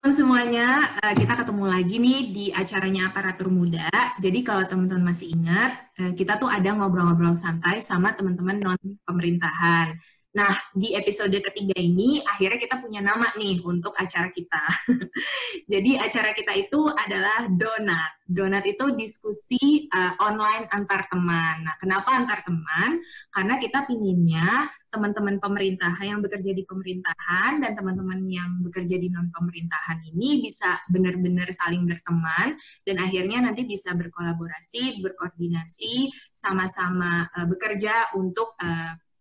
Semuanya, kita ketemu lagi nih di acaranya Aparatur Muda. Jadi kalau teman-teman masih ingat, kita tuh ada ngobrol-ngobrol santai sama teman-teman non-pemerintahan. Nah, di episode ketiga ini, akhirnya kita punya nama nih untuk acara kita. Jadi acara kita itu adalah Donat. Donat itu diskusi online antar teman. Nah, kenapa antar teman? Karena kita pinginnya teman-teman pemerintah yang bekerja di pemerintahan dan teman-teman yang bekerja di non-pemerintahan ini bisa benar-benar saling berteman dan akhirnya nanti bisa berkolaborasi, berkoordinasi, sama-sama bekerja untuk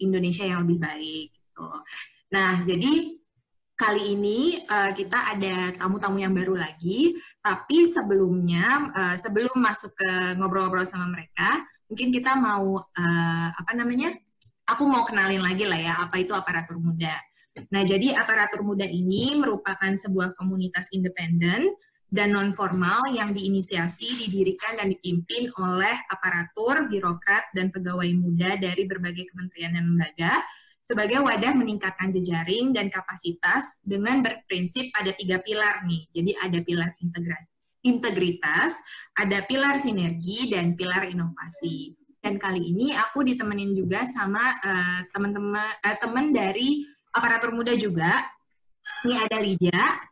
Indonesia yang lebih baik. Gitu. Nah, jadi kali ini kita ada tamu-tamu yang baru lagi, tapi sebelumnya, sebelum masuk ke ngobrol-ngobrol sama mereka, mungkin kita mau, aku mau kenalin lagi lah ya, apa itu Aparatur Muda. Nah, jadi Aparatur Muda ini merupakan sebuah komunitas independen dan non-formal yang diinisiasi, didirikan, dan dipimpin oleh aparatur, birokrat, dan pegawai muda dari berbagai kementerian dan lembaga, sebagai wadah meningkatkan jejaring dan kapasitas dengan berprinsip pada 3 pilar nih. Jadi ada pilar integritas, ada pilar sinergi, dan pilar inovasi. Dan kali ini aku ditemenin juga sama teman dari Aparatur Muda juga. Ini ada Lydia,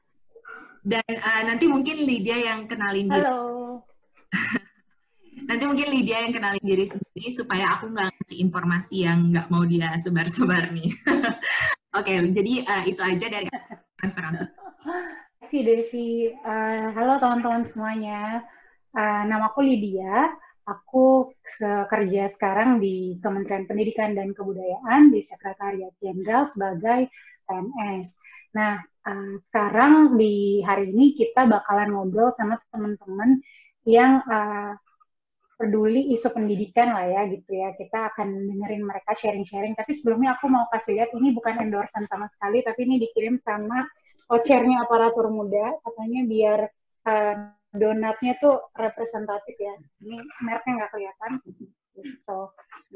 dan nanti mungkin Lydia yang kenalin diri. Halo. Nanti mungkin Lydia yang kenalin diri sendiri supaya aku nggak ngasih informasi yang nggak mau dia sebar-sebar nih. Oke, jadi itu aja dari transparansi. Desi. Halo teman-teman semuanya. Nama aku Lydia. Aku kerja sekarang di Kementerian Pendidikan dan Kebudayaan di Sekretariat Jenderal sebagai PNS. Nah, sekarang di hari ini kita bakalan ngobrol sama teman-teman yang peduli isu pendidikan lah ya gitu ya. Kita akan dengerin mereka sharing-sharing. Tapi sebelumnya aku mau kasih lihat, ini bukan endorsement sama sekali, tapi ini dikirim sama chairnya Aparatur Muda. Katanya biar donatnya tuh representatif ya. Ini mereknya nggak kelihatan. Gitu.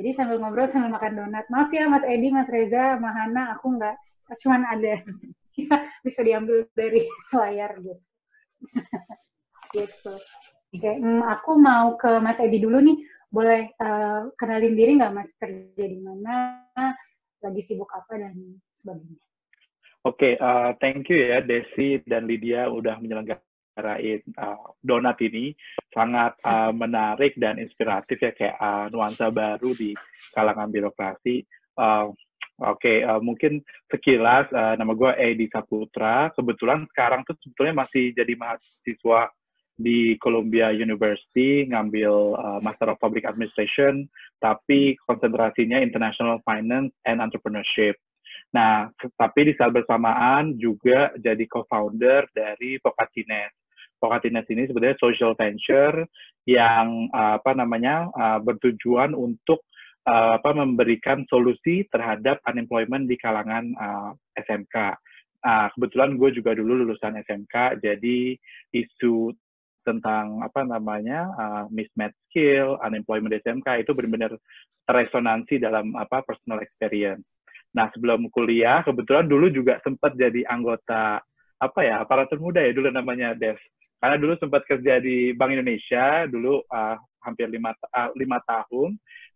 Jadi sambil ngobrol sambil makan donat. Maaf ya Mas Edi, Mas Reza, Mahana, aku nggak, cuman ada. Bisa diambil dari layar gitu. Gitu. Oke, aku mau ke Mas Edi dulu nih. Boleh kenalin diri nggak Mas, kerja di mana, lagi sibuk apa, dan sebagainya. Oke, thank you ya Desi dan Lydia udah menyelenggarain donat ini. Sangat menarik dan inspiratif ya, kayak nuansa baru di kalangan birokrasi. Mungkin sekilas, nama gue Edi Saputra. Kebetulan sekarang tuh sebetulnya masih jadi mahasiswa di Columbia University, ngambil Master of Public Administration, tapi konsentrasinya International Finance and Entrepreneurship. Nah, tapi di saat bersamaan juga jadi co-founder dari Vocatines. Vocatines ini sebenarnya social venture yang bertujuan untuk memberikan solusi terhadap unemployment di kalangan SMK. Kebetulan gue juga dulu lulusan SMK, jadi isu tentang mismatch skill, unemployment di SMK itu benar-benar resonansi dalam personal experience. Nah, sebelum kuliah kebetulan dulu juga sempat jadi anggota Aparatur Muda ya dulu namanya Dev. Karena dulu sempat kerja di Bank Indonesia dulu hampir 5 tahun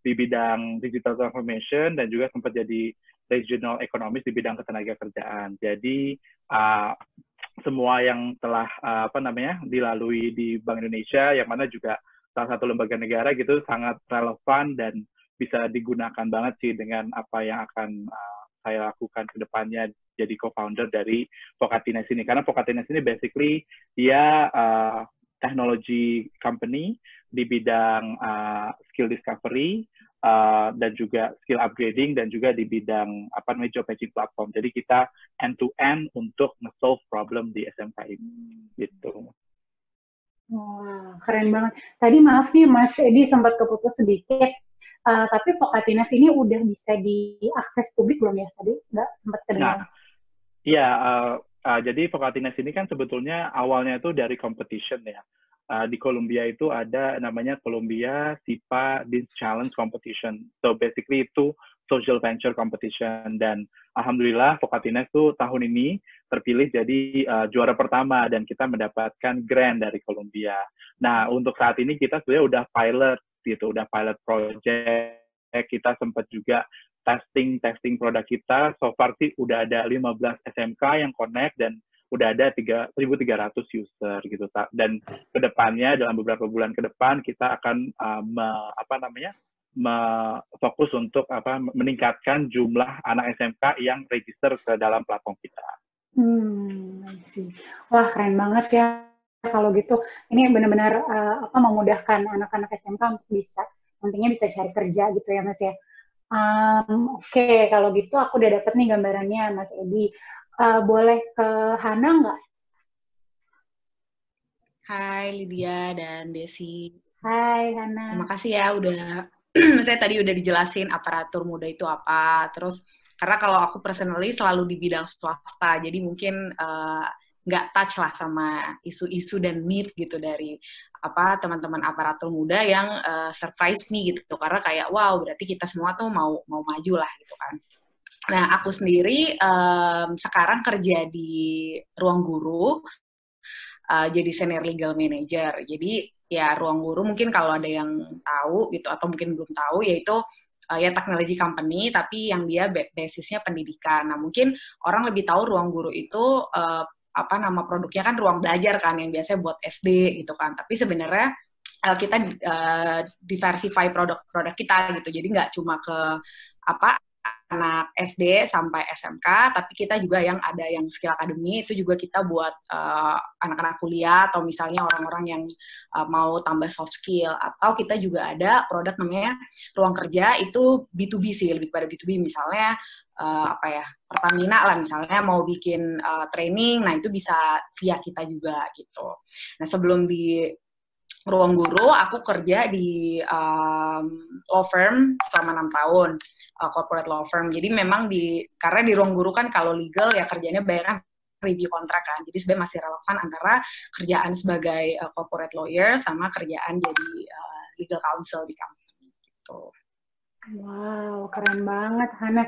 di bidang digital transformation dan juga sempat jadi regional economist di bidang ketenagakerjaan. Jadi semua yang telah dilalui di Bank Indonesia, yang mana juga salah satu lembaga negara gitu, sangat relevan dan bisa digunakan banget sih dengan apa yang akan saya lakukan ke depannya jadi co-founder dari Vocatines ini. Karena Vocatines ini basically dia technology company di bidang skill discovery, dan juga skill upgrading, dan juga di bidang job matching platform. Jadi kita end-to-end untuk nge-solve problem di SMK ini. Gitu. Wah, keren banget. Tadi maaf nih Mas Edi sempat keputus sedikit, tapi Vocatines ini udah bisa diakses publik belum ya? Tadi nggak sempat kedengar. Nah, iya, jadi Vocatines ini kan sebetulnya awalnya itu dari competition ya. Di Columbia itu ada namanya Columbia SIPA Dean's Challenge Competition. So basically itu social venture competition, dan alhamdulillah Vocatines tuh tahun ini terpilih jadi juara pertama dan kita mendapatkan grant dari Columbia. Nah, untuk saat ini kita sebenarnya udah pilot gitu, udah pilot project. Kita sempat juga testing produk kita. So far sih udah ada 15 SMK yang connect dan udah ada 1.300 user gitu. Dan kedepannya dalam beberapa bulan ke depan kita akan fokus untuk meningkatkan jumlah anak SMK yang register ke dalam platform kita. I see. Wah, keren banget ya kalau gitu. Ini benar-benar memudahkan anak-anak SMK untuk nantinya bisa cari kerja gitu ya Mas ya. Oke, kalau gitu aku udah dapet nih gambarannya Mas Edi. Boleh ke Hana nggak? Hai Lydia dan Desi. Hai Hana. Terima kasih ya udah, saya tadi udah dijelasin aparatur muda itu apa. Terus karena kalau aku personally selalu di bidang swasta, jadi mungkin nggak touch lah sama isu-isu dan need gitu dari teman-teman aparatur muda yang surprise me gitu, karena kayak wow berarti kita semua tuh mau maju lah gitu kan. Nah aku sendiri sekarang kerja di Ruang Guru, jadi senior legal manager. Jadi ya Ruang Guru mungkin kalau ada yang tahu gitu atau mungkin belum tahu, yaitu ya technology company tapi yang dia basisnya pendidikan. Nah mungkin orang lebih tahu Ruang Guru itu nama produknya kan ruang belajar kan yang biasanya buat SD gitu kan. Tapi sebenarnya kita diversify produk-produk kita gitu. Jadi nggak cuma ke anak SD sampai SMK, tapi kita juga yang ada yang skill academy itu juga kita buat anak-anak kuliah atau misalnya orang-orang yang mau tambah soft skill, atau kita juga ada produk namanya Ruang Kerja, itu B2B sih, lebih pada B2B, misalnya Pertamina lah misalnya mau bikin training, nah itu bisa via kita juga gitu. Nah sebelum di Ruang Guru, aku kerja di law firm selama 6 tahun, corporate law firm. Jadi memang karena di Ruang Guru kan kalau legal ya kerjanya banyak review kontrak kan, jadi sebenarnya masih relevan antara kerjaan sebagai corporate lawyer sama kerjaan jadi legal counsel di company gitu. Wow, keren banget Hana.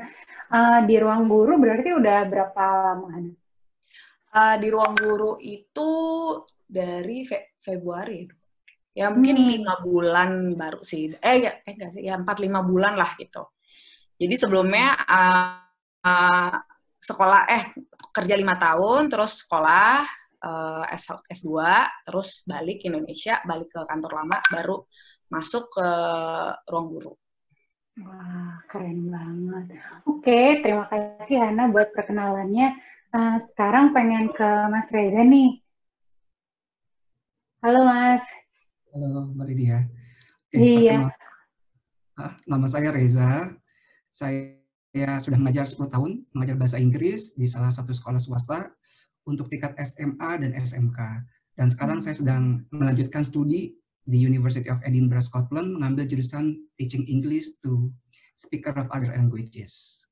Di Ruang Guru berarti udah berapa lama Hana? Di Ruang Guru itu dari Februari. Ya mungkin 5 bulan baru sih. Enggak sih, ya 4-5 bulan lah gitu. Jadi sebelumnya kerja 5 tahun, terus sekolah S2, terus balik ke Indonesia, balik ke kantor lama, baru masuk ke Ruang Guru. Wah, keren banget. Oke, terima kasih Hana buat perkenalannya. Sekarang pengen ke Mas Reza nih. Halo Mas. Halo Mbak Lydia. Iya. Nama saya Reza. Saya sudah mengajar 10 tahun, mengajar bahasa Inggris di salah satu sekolah swasta untuk tingkat SMA dan SMK. Dan sekarang saya sedang melanjutkan studi di University of Edinburgh, Scotland, mengambil jurusan Teaching English to Speaker of Other Languages.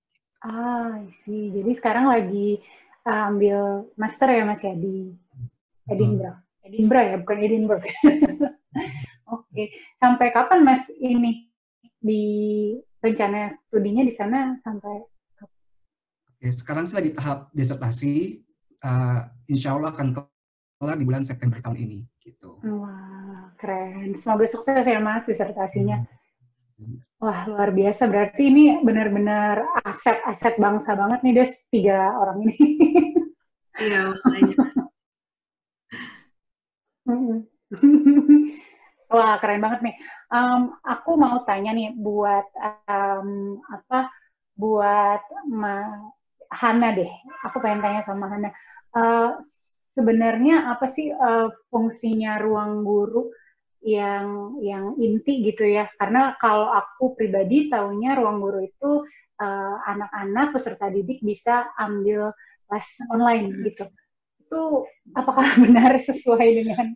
I see. Jadi sekarang lagi ambil master ya Mas ya di Edinburgh. Edinburgh ya, bukan Edinburgh. Oke. Sampai kapan Mas ini di rencana studinya di sana sampai? Oke, sekarang saya di tahap disertasi. Insya Allah akan kelar di bulan September tahun ini. Gitu. Wah, keren. Semoga sukses ya Mas disertasinya. Wah, luar biasa. Berarti ini benar-benar aset bangsa banget nih, Des, 3 orang ini. Iya, makanya. Wah, keren banget nih. Aku mau tanya nih buat buat Hana deh. Aku pengen tanya sama Hana. Sebenarnya apa sih fungsinya Ruang Guru yang inti gitu ya? Karena kalau aku pribadi taunya Ruang Guru itu anak-anak peserta didik bisa ambil les online gitu. Itu apakah benar sesuai dengan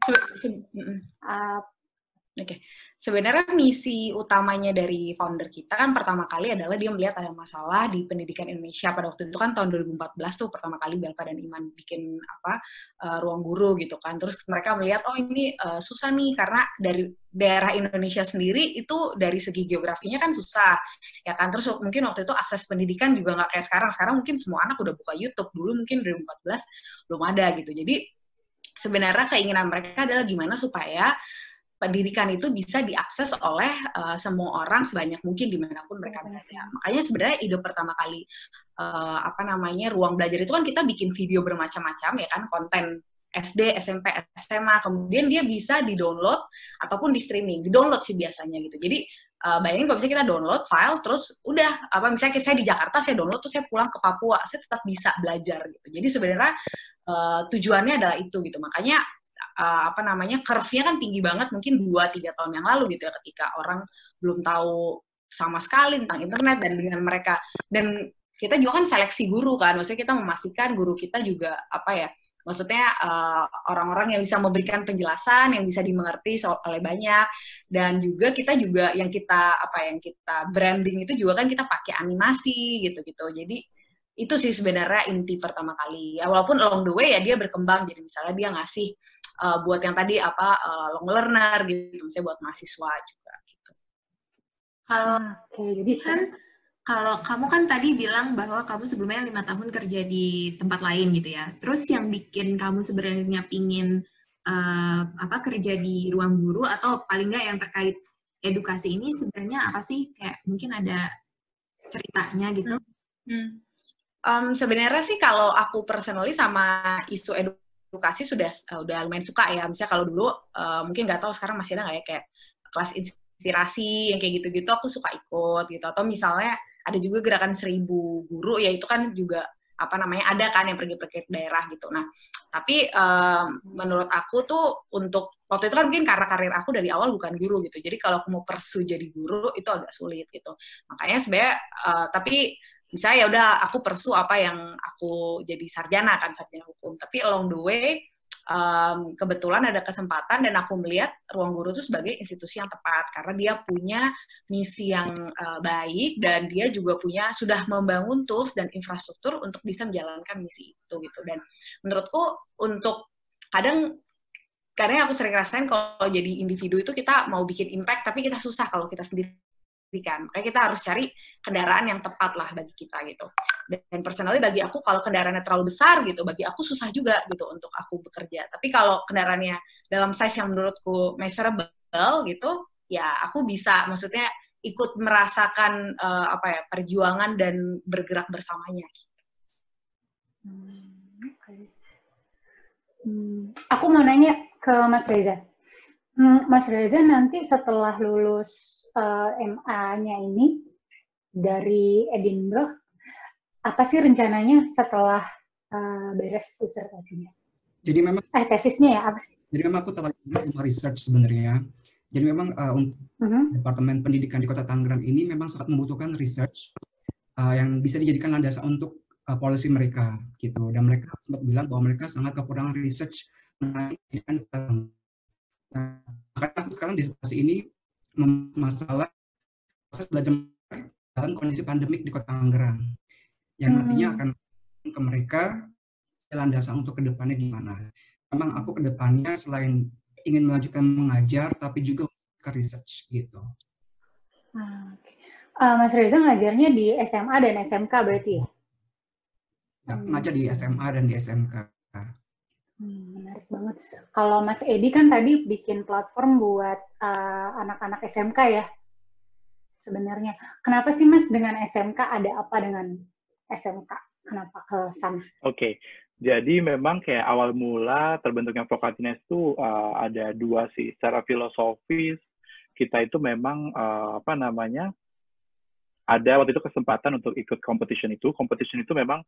Oke, sebenarnya misi utamanya dari founder kita kan pertama kali adalah dia melihat ada masalah di pendidikan Indonesia. Pada waktu itu kan tahun 2014 tuh pertama kali Belpa dan Iman bikin ruang guru gitu kan. Terus mereka melihat oh ini susah nih karena dari daerah Indonesia sendiri itu dari segi geografinya kan susah ya kan. Terus mungkin waktu itu akses pendidikan juga nggak kayak sekarang. Sekarang mungkin semua anak udah buka YouTube, dulu mungkin 2014 belum ada gitu. Jadi sebenarnya keinginan mereka adalah gimana supaya pendidikan itu bisa diakses oleh semua orang sebanyak mungkin dimanapun mereka berada. Makanya sebenarnya ide pertama kali ruang belajar itu kan kita bikin video bermacam-macam ya kan, konten SD, SMP, SMA, kemudian dia bisa di-download ataupun di-streaming. Di-download sih biasanya gitu. Jadi bayangin kalau misalnya kita download file terus udah misalnya saya di Jakarta saya download terus saya pulang ke Papua, saya tetap bisa belajar gitu. Jadi sebenarnya tujuannya adalah itu gitu. Makanya curve-nya kan tinggi banget mungkin 2-3 tahun yang lalu gitu ya, ketika orang belum tahu sama sekali tentang internet dan dengan mereka, dan kita juga kan seleksi guru kan, maksudnya kita memastikan guru kita juga maksudnya orang-orang yang bisa memberikan penjelasan yang bisa dimengerti oleh banyak, dan juga kita juga yang kita branding itu juga kan kita pakai animasi gitu-gitu. Jadi itu sih sebenarnya inti pertama kali ya, walaupun along the way ya dia berkembang, jadi misalnya dia ngasih buat yang tadi long learner gitu, misalnya buat mahasiswa juga gitu. Jadi kan kalau kamu kan tadi bilang bahwa kamu sebelumnya 5 tahun kerja di tempat lain gitu ya, terus yang bikin kamu sebenarnya pingin kerja di ruang guru atau paling nggak yang terkait edukasi ini sebenarnya apa sih, kayak mungkin ada ceritanya gitu? Sebenarnya sih kalau aku personally sama isu edukasi sudah lumayan suka ya. Misalnya kalau dulu mungkin nggak tahu sekarang masih ada nggak ya kayak kelas inspirasi yang kayak gitu-gitu aku suka ikut gitu. Atau misalnya ada juga gerakan 1000 guru ya, itu kan juga ada kan yang pergi-pergi ke daerah gitu. Nah, tapi menurut aku tuh untuk waktu itu kan mungkin karena karir aku dari awal bukan guru gitu. Jadi kalau aku mau pursue jadi guru itu agak sulit gitu. Makanya sebenarnya tapi misalnya ya udah aku pursue apa yang aku jadi sarjana hukum. Tapi along the way kebetulan ada kesempatan dan aku melihat ruang guru itu sebagai institusi yang tepat karena dia punya misi yang baik dan dia juga sudah membangun tools dan infrastruktur untuk bisa menjalankan misi itu gitu. Dan menurutku untuk kadang aku sering rasain kalau jadi individu itu kita mau bikin impact tapi kita susah kalau kita sendiri kan. Makanya kita harus cari kendaraan yang tepat lah bagi kita gitu. Dan personally bagi aku kalau kendaraannya terlalu besar gitu, bagi aku susah juga gitu untuk aku bekerja. Tapi kalau kendaraannya dalam size yang menurutku measurable gitu, ya aku bisa maksudnya ikut merasakan perjuangan dan bergerak bersamanya gitu. Aku mau nanya ke Mas Reza. Mas Reza nanti setelah lulus MA-nya ini dari Edinburgh, apa sih rencananya setelah beres disertasinya? Jadi memang tesisnya ya apa sih? Jadi memang aku tertarik sama research sebenarnya. Jadi memang untuk Departemen Pendidikan di Kota Tangerang ini memang sangat membutuhkan research yang bisa dijadikan landasan untuk policy mereka gitu. Dan mereka sempat bilang bahwa mereka sangat kekurangan research mengenai pendidikan. Nah, karena aku sekarang disertasi ini masalah proses belajar dalam kondisi pandemik di Kota Tangerang, yang nantinya akan ke mereka landasan untuk kedepannya gimana. Memang aku kedepannya selain ingin melanjutkan mengajar, tapi juga ke research gitu. Mas Reza ngajarnya di SMA dan SMK berarti ya? Ya, ngajar di SMA dan di SMK. Menarik banget. Kalau Mas Edi kan tadi bikin platform buat anak-anak SMK ya, sebenarnya. Kenapa sih Mas dengan SMK, ada apa dengan SMK? Kenapa ke sana? Oke, jadi memang kayak awal mula terbentuknya Vokatines itu ada dua sih. Secara filosofis, kita itu memang ada waktu itu kesempatan untuk ikut competition itu. Competition itu memang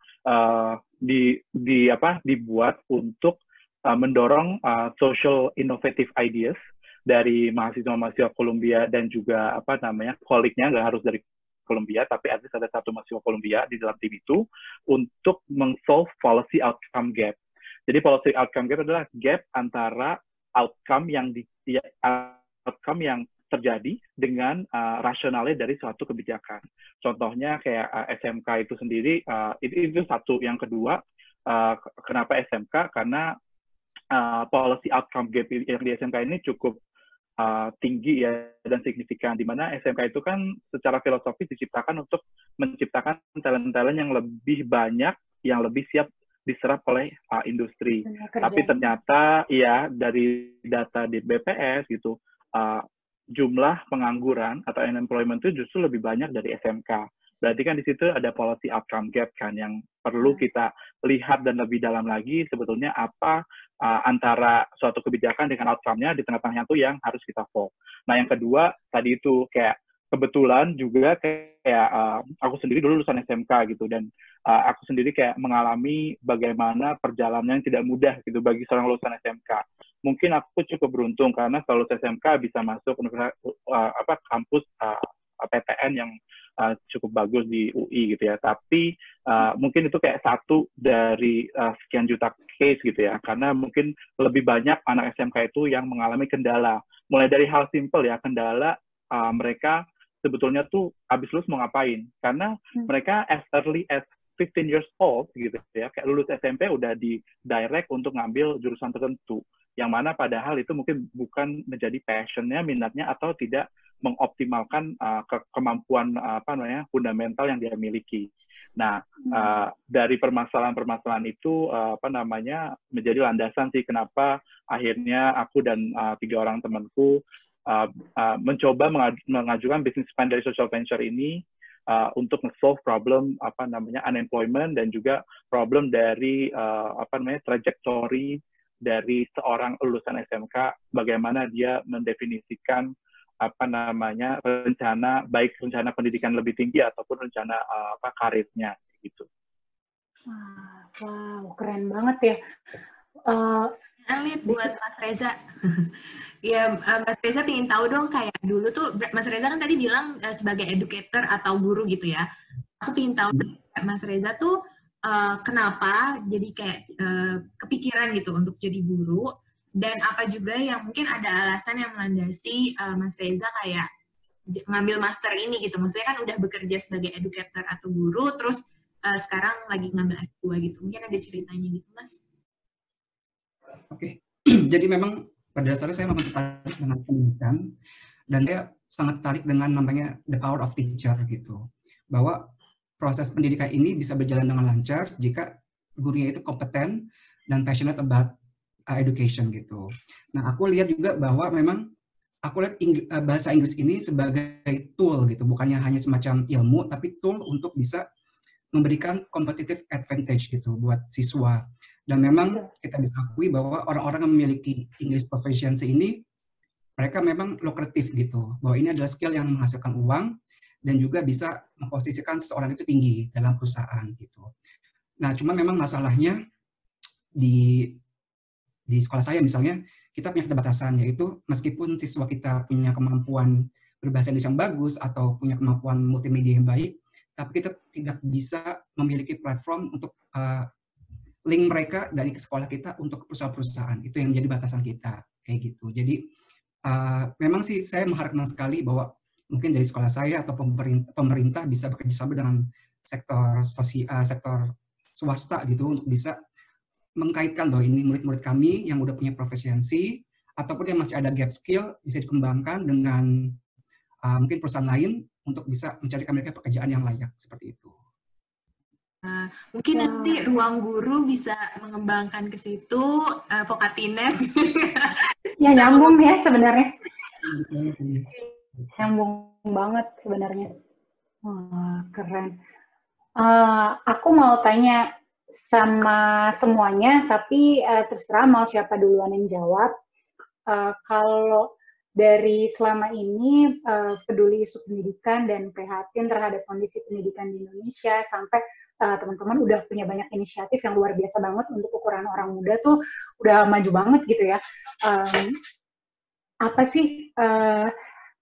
dibuat untuk mendorong social innovative ideas dari mahasiswa-mahasiswa Columbia dan juga kolegnya, nggak harus dari Columbia, tapi at least ada satu mahasiswa Columbia di dalam tim itu untuk meng-solve policy outcome gap. Jadi policy outcome gap adalah gap antara outcome yang outcome yang terjadi dengan rasionalnya dari suatu kebijakan. Contohnya kayak SMK itu sendiri, itu satu. Yang kedua, kenapa SMK? Karena policy outcome gap yang di SMK ini cukup tinggi ya dan signifikan, di mana SMK itu kan secara filosofis diciptakan untuk menciptakan talent-talent yang lebih banyak, yang lebih siap diserap oleh industri. Tapi ternyata ya dari data di BPS gitu, jumlah pengangguran atau unemployment itu justru lebih banyak dari SMK. Berarti kan di situ ada policy outcome gap kan yang perlu kita lihat dan lebih dalam lagi sebetulnya apa antara suatu kebijakan dengan outcome-nya di tengah-tengahnya itu yang harus kita follow. Nah yang kedua tadi itu kayak kebetulan juga kayak aku sendiri dulu lulusan SMK gitu, dan aku sendiri kayak mengalami bagaimana perjalanan yang tidak mudah gitu bagi seorang lulusan SMK. Mungkin aku cukup beruntung karena kalau lulus SMK bisa masuk kampus PTN yang cukup bagus di UI gitu ya. Tapi mungkin itu kayak satu dari sekian juta case gitu ya. Karena mungkin lebih banyak anak SMK itu yang mengalami kendala. Mulai dari hal simple ya, kendala mereka sebetulnya tuh habis lulus mau ngapain. Karena mereka as early as 15 years old gitu ya, kayak lulus SMP udah di direct untuk ngambil jurusan tertentu. Yang mana padahal itu mungkin bukan menjadi passionnya, minatnya, atau tidak mengoptimalkan kemampuan fundamental yang dia miliki. Nah, dari permasalahan-permasalahan itu menjadi landasan sih kenapa akhirnya aku dan 3 orang temanku mencoba mengajukan business plan dari social venture ini untuk nge-solve problem unemployment dan juga problem dari trajectory dari seorang lulusan SMK, bagaimana dia mendefinisikan rencana, baik rencana pendidikan lebih tinggi ataupun rencana karirnya gitu. Wow, keren banget ya. Alit buat Mas Reza. Ya, Mas Reza pengen tahu dong, kayak dulu tuh Mas Reza kan tadi bilang sebagai educator atau guru gitu ya. Aku pengen tahu Mas Reza tuh kenapa jadi kayak kepikiran gitu untuk jadi guru, dan apa juga yang mungkin ada alasan yang melandasi Mas Reza kayak ngambil master ini gitu. Maksudnya kan udah bekerja sebagai educator atau guru, terus sekarang lagi ngambil S2 gitu. Mungkin ada ceritanya gitu, Mas? Oke. Jadi memang pada dasarnya saya memang tertarik dengan pendidikan, dan saya sangat tertarik dengan namanya the power of teacher gitu. Bahwa proses pendidikan ini bisa berjalan dengan lancar jika gurunya itu kompeten dan passionate about education gitu. Nah, aku lihat juga bahwa memang aku lihat bahasa Inggris ini sebagai tool gitu, bukannya hanya semacam ilmu, tapi tool untuk bisa memberikan competitive advantage gitu buat siswa. Dan memang kita bisa akui bahwa orang-orang yang memiliki English proficiency ini, mereka memang lukratif gitu, bahwa ini adalah skill yang menghasilkan uang dan juga bisa memposisikan seseorang itu tinggi dalam perusahaan gitu. Nah, cuma memang masalahnya di sekolah saya misalnya, kita punya keterbatasan, yaitu meskipun siswa kita punya kemampuan berbahasa Inggris yang bagus atau punya kemampuan multimedia yang baik, tapi kita tidak bisa memiliki platform untuk link mereka dari sekolah kita untuk perusahaan-perusahaan. Itu yang menjadi batasan kita, kayak gitu. Jadi memang sih saya mengharapkan sekali bahwa mungkin dari sekolah saya atau pemerintah bisa bekerjasama dengan sektor swasta gitu untuk bisa mengkaitkan loh ini murid-murid kami yang udah punya profesiensi ataupun yang masih ada gap skill bisa dikembangkan dengan mungkin perusahaan lain untuk bisa mencarikan mereka pekerjaan yang layak seperti itu. Mungkin nanti Ruang Guru bisa mengembangkan ke situ, Vokatines. Ya nyambung ya sebenarnya. Nyambung banget sebenarnya. Wah, keren. Aku mau tanya sama semuanya, tapi terserah mau siapa duluan yang jawab. Kalau dari selama ini peduli isu pendidikan dan prihatin terhadap kondisi pendidikan di Indonesia, sampai teman-teman udah punya banyak inisiatif yang luar biasa banget untuk ukuran orang muda tuh udah maju banget gitu ya. Apa sih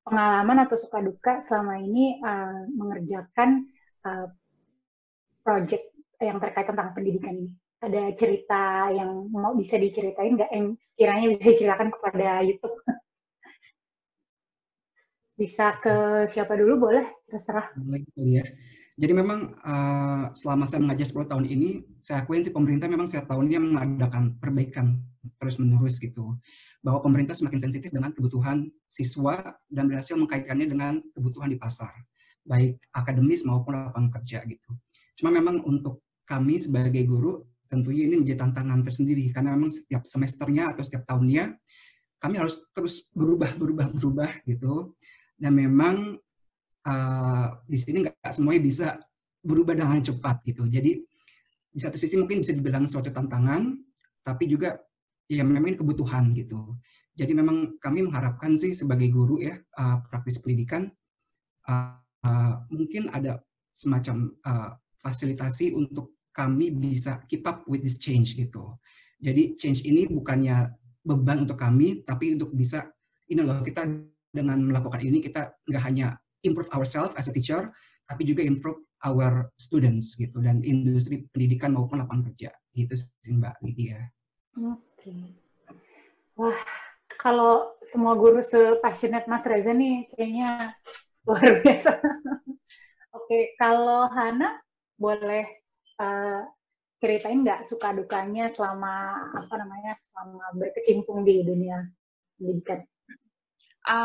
pengalaman atau suka duka selama ini mengerjakan project yang terkait tentang pendidikan ini? Ada cerita yang mau bisa diceritain nggak, yang sekiranya bisa diceritakan kepada YouTube? Bisa ke siapa dulu boleh, terserah. Mulai kali ya. Jadi memang selama saya mengajar 10 tahun ini, saya akuin sih pemerintah memang setiap tahunnya mengadakan perbaikan terus-menerus gitu. Bahwa pemerintah semakin sensitif dengan kebutuhan siswa dan berhasil mengkaitkannya dengan kebutuhan di pasar, baik akademis maupun lapangan kerja gitu. Cuma memang untuk kami sebagai guru, tentunya ini menjadi tantangan tersendiri, karena memang setiap semesternya atau setiap tahunnya, kami harus terus berubah gitu. Dan memang di sini nggak semuanya bisa berubah dengan cepat gitu. Jadi di satu sisi mungkin bisa dibilang suatu tantangan, tapi juga ya memang kebutuhan gitu. Jadi memang kami mengharapkan sih sebagai guru ya, praktisi pendidikan, mungkin ada semacam fasilitasi untuk kami bisa keep up with this change gitu. Jadi change ini bukannya beban untuk kami, tapi untuk bisa, ini loh, kita dengan melakukan ini kita nggak hanya improve ourselves as a teacher, tapi juga improve our students gitu, dan industri pendidikan maupun lapangan kerja gitu sih Mbak Lydia. Oke. Wah, kalau semua guru se-passionate Mas Reza nih kayaknya luar biasa. Oke, kalau Hana boleh ceritain nggak suka dukanya selama selama berkecimpung di dunia pendidikan?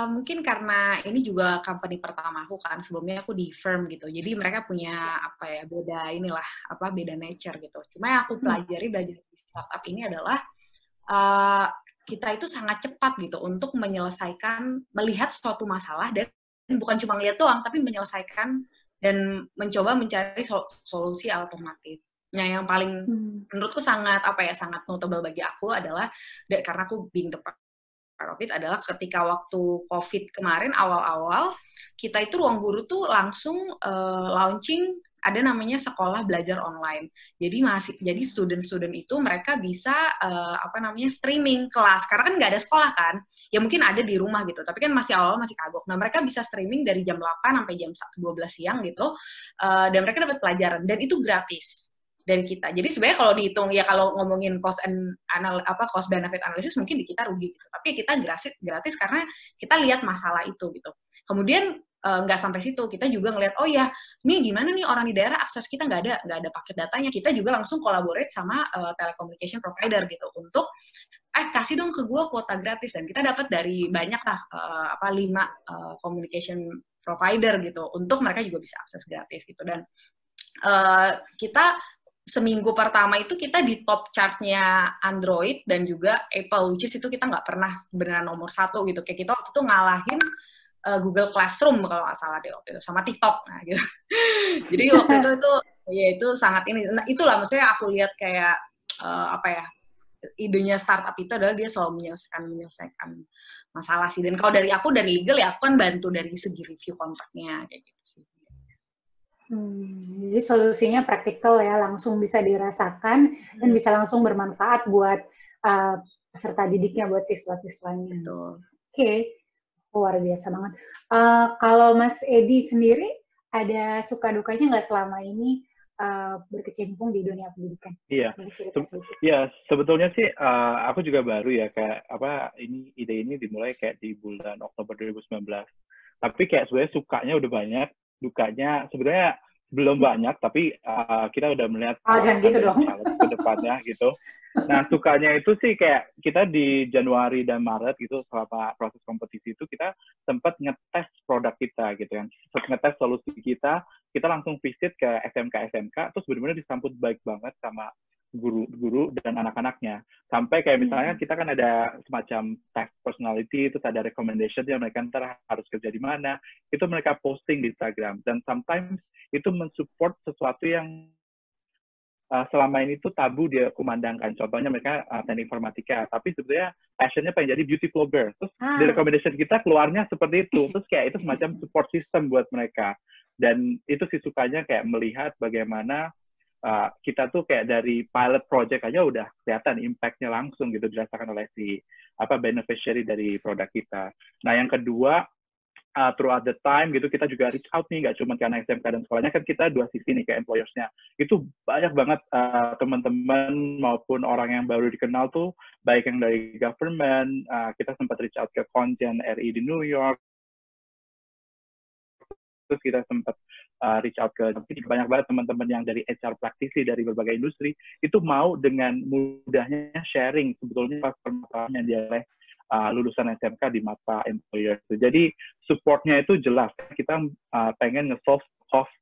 Mungkin karena ini juga company pertama aku kan, sebelumnya aku di firm gitu, jadi mereka punya beda nature gitu. Cuma yang aku belajar di startup ini adalah kita itu sangat cepat gitu untuk melihat suatu masalah dan bukan cuma lihat doang, tapi menyelesaikan dan mencoba mencari solusi alternatif. Nah, yang paling menurutku sangat notable bagi aku adalah karena aku being the COVID adalah ketika waktu COVID kemarin awal-awal, kita itu ruang guru tuh langsung launching ada namanya sekolah belajar online. Jadi student-student itu mereka bisa streaming kelas karena kan nggak ada sekolah kan. Ya mungkin ada di rumah gitu, tapi kan masih awal masih kagok. Nah, mereka bisa streaming dari jam 8 sampai jam 12 siang gitu. Dan mereka dapat pelajaran dan itu gratis. Dan kita. Jadi sebenarnya kalau dihitung ya kalau ngomongin cost benefit analysis mungkin di kita rugi gitu. Tapi kita gratis karena kita lihat masalah itu gitu. Kemudian nggak sampai situ, kita juga ngelihat oh ya, nih gimana nih orang di daerah akses kita nggak ada paket datanya. Kita juga langsung collaborate sama telecommunication provider gitu untuk kasih dong ke gue kuota gratis dan kita dapat dari banyak lah 5 communication provider gitu untuk mereka juga bisa akses gratis gitu dan kita seminggu pertama itu kita di top chartnya Android dan juga Apple, which is itu kita nggak pernah beneran nomor 1 gitu. Kayak kita waktu itu ngalahin Google Classroom kalau nggak salah deh waktu itu, sama TikTok. Nah, gitu. Jadi waktu itu sangat ini. Nah, itulah maksudnya aku lihat kayak idenya startup itu adalah dia selalu menyelesaikan masalah sih. Dan kalau dari legal ya aku kan bantu dari segi review kontraknya kayak gitu sih. Jadi solusinya praktikal ya, langsung bisa dirasakan dan bisa langsung bermanfaat buat peserta didiknya, buat siswa-siswanya. Oke, luar biasa banget. Kalau Mas Edi sendiri, ada suka dukanya nggak selama ini berkecimpung di dunia pendidikan? Iya, sebetulnya sih aku juga baru ya, kayak ide ini dimulai kayak di bulan Oktober 2019. Tapi kayak sebenarnya sukanya udah banyak, dukanya sebenarnya belum banyak, tapi kita udah melihat ke depannya gitu. Nah, sukanya itu sih kayak kita di Januari dan Maret gitu selama proses kompetisi itu kita sempat ngetes produk kita gitu kan, ngetes solusi kita langsung visit ke SMK, terus benar-benar disambut baik banget sama guru-guru dan anak-anaknya. Sampai kayak misalnya kita kan ada semacam test personality, itu ada recommendation yang mereka ntar harus kerja di mana, itu mereka posting di Instagram. Dan sometimes itu mensupport sesuatu yang selama ini tuh tabu dia kumandangkan. Contohnya mereka teknik informatika, tapi sebenarnya passionnya pengen jadi beauty vlogger. Terus di recommendation kita keluarnya seperti itu. Terus kayak itu semacam support system buat mereka. Dan itu sih sukanya kayak melihat bagaimana kita tuh kayak dari pilot project aja udah kelihatan impact-nya langsung gitu dirasakan oleh si beneficiary dari produk kita. Nah, yang kedua, throughout the time gitu kita juga reach out nih, nggak cuma karena SMK dan sekolahnya, kan kita dua sisi nih ke employers-nya. Itu banyak banget teman-teman maupun orang yang baru dikenal tuh, baik yang dari government, kita sempat reach out ke Konjen RI di New York, terus kita sempat reach out ke banyak banget teman-teman yang dari HR praktisi dari berbagai industri itu mau dengan mudahnya sharing sebetulnya pas permasalahan yang dia lulusan SMK di mata employer. Jadi supportnya itu jelas. Kita pengen nge-solve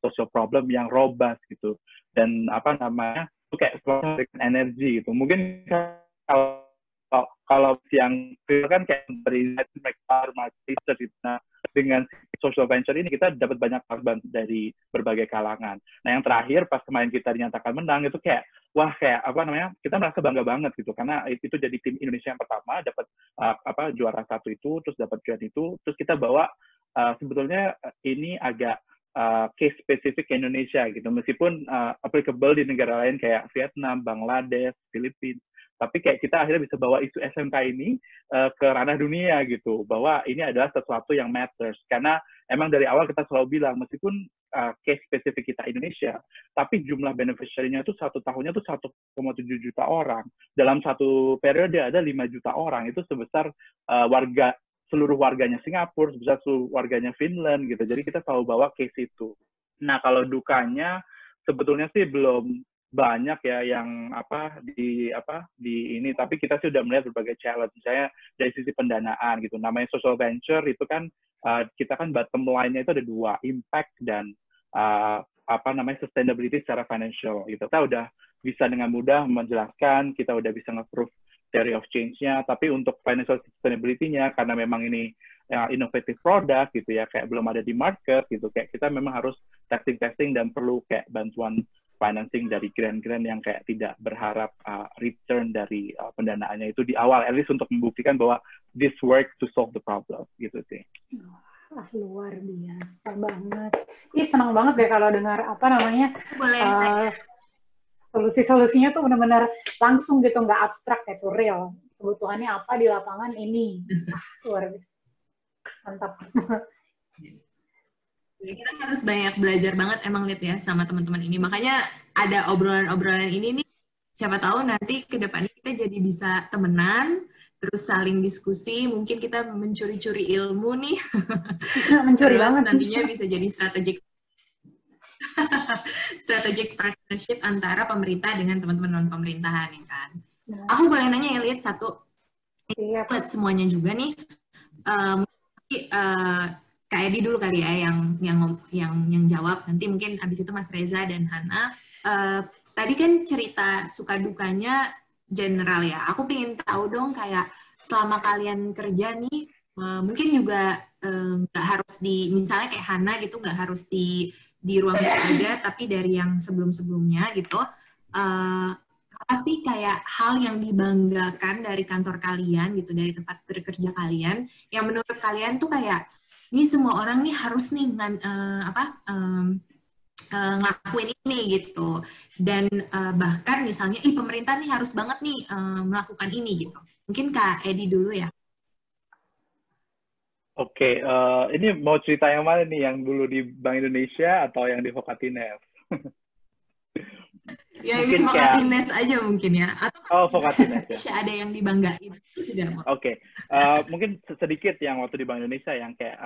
social problem yang robust gitu. Dan apa namanya, itu kayak selalu energi gitu. Mungkin kalau yang kan kayak dari mereka research gitu. Nah, dengan social venture ini kita dapat banyak korban dari berbagai kalangan. Nah, yang terakhir pas kemarin kita dinyatakan menang itu kayak wah kayak apa namanya, kita merasa bangga banget gitu karena itu jadi tim Indonesia yang pertama dapat juara 1 itu, terus dapat grant itu, terus kita bawa sebetulnya ini agak case spesifik ke Indonesia gitu, meskipun applicable di negara lain kayak Vietnam, Bangladesh, Filipina. Tapi kayak kita akhirnya bisa bawa isu SMK ini ke ranah dunia gitu, bahwa ini adalah sesuatu yang matters. Karena emang dari awal kita selalu bilang, meskipun case spesifik kita Indonesia, tapi jumlah beneficiary-nya itu satu tahunnya itu 1,7 juta orang. Dalam satu periode ada 5 juta orang, itu sebesar seluruh warganya Singapura, sebesar seluruh warganya Finland gitu. Jadi kita selalu bawa case itu. Nah kalau dukanya sebetulnya sih belum banyak ya yang di ini, tapi kita sudah melihat berbagai challenge. Misalnya dari sisi pendanaan gitu, namanya social venture itu kan kita kan bottom line-nya itu ada 2, impact dan sustainability secara financial gitu. Kita udah bisa dengan mudah menjelaskan, kita udah bisa nge-proof theory of change-nya, tapi untuk financial sustainability-nya karena memang ini innovative product gitu ya, kayak belum ada di market gitu, kayak kita memang harus testing dan perlu kayak bantuan financing dari grant-grant yang kayak tidak berharap return dari pendanaannya itu di awal, at least untuk membuktikan bahwa this work to solve the problem gitu sih. Luar biasa banget. Ih, senang banget deh kalau dengar solusi-solusinya tuh benar-benar langsung gitu, nggak abstrak, kayak tuh real. Kebutuhannya apa di lapangan ini. Luar biasa. Mantap. Kita harus banyak belajar banget emang lihat ya sama teman-teman ini. Makanya ada obrolan-obrolan ini nih. Siapa tahu nanti ke depannya kita jadi bisa temenan, terus saling diskusi, mungkin kita mencuri-curi ilmu nih. Mencuri terus banget. Nantinya bisa jadi strategic partnership antara pemerintah dengan teman-teman non-pemerintahan ya kan. Aku boleh nanya ya, lihat satu. Lihat semuanya juga nih. Kak Edi dulu kali ya yang jawab, nanti mungkin abis itu Mas Reza dan Hana. Tadi kan cerita suka dukanya general ya, aku pengen tahu dong kayak selama kalian kerja nih, mungkin juga nggak harus misalnya kayak Hana gitu, nggak harus di ruang kerja, tapi dari yang sebelum-sebelumnya gitu, apa sih kayak hal yang dibanggakan dari kantor kalian gitu, dari tempat bekerja kalian, yang menurut kalian tuh kayak ini semua orang nih harus nih ngelakuin ini gitu, dan bahkan misalnya pemerintah nih harus banget nih melakukan ini gitu. Mungkin Kak Edi dulu ya. Oke, ini mau cerita yang mana nih, yang dulu di Bank Indonesia atau yang di Vokatines? Ya mungkin ini Vokatines aja mungkin ya. Atau Vokatines ya. Ada yang dibanggain. Oke, mungkin sedikit yang waktu di Bank Indonesia yang kayak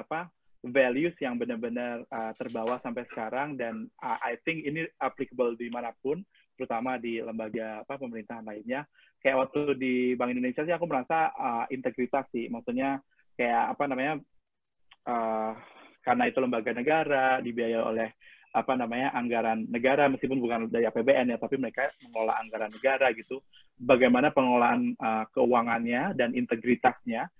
values yang benar-benar terbawa sampai sekarang, dan I think ini applicable dimanapun, terutama di lembaga pemerintahan lainnya. Kayak waktu di Bank Indonesia sih aku merasa integritas sih, maksudnya kayak karena itu lembaga negara, dibiayai oleh anggaran negara, meskipun bukan dari APBN ya, tapi mereka mengelola anggaran negara gitu. Bagaimana pengelolaan keuangannya dan integritasnya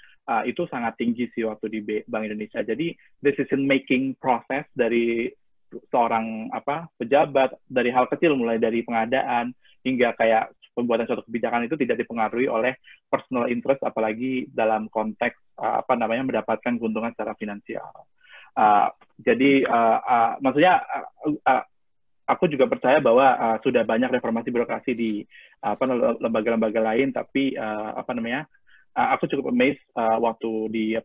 itu sangat tinggi sih waktu di Bank Indonesia. Jadi decision making process dari seorang pejabat, dari hal kecil mulai dari pengadaan hingga kayak pembuatan suatu kebijakan itu tidak dipengaruhi oleh personal interest, apalagi dalam konteks mendapatkan keuntungan secara finansial. Jadi maksudnya aku juga percaya bahwa sudah banyak reformasi birokrasi di lembaga-lembaga lain, tapi aku cukup amazed waktu di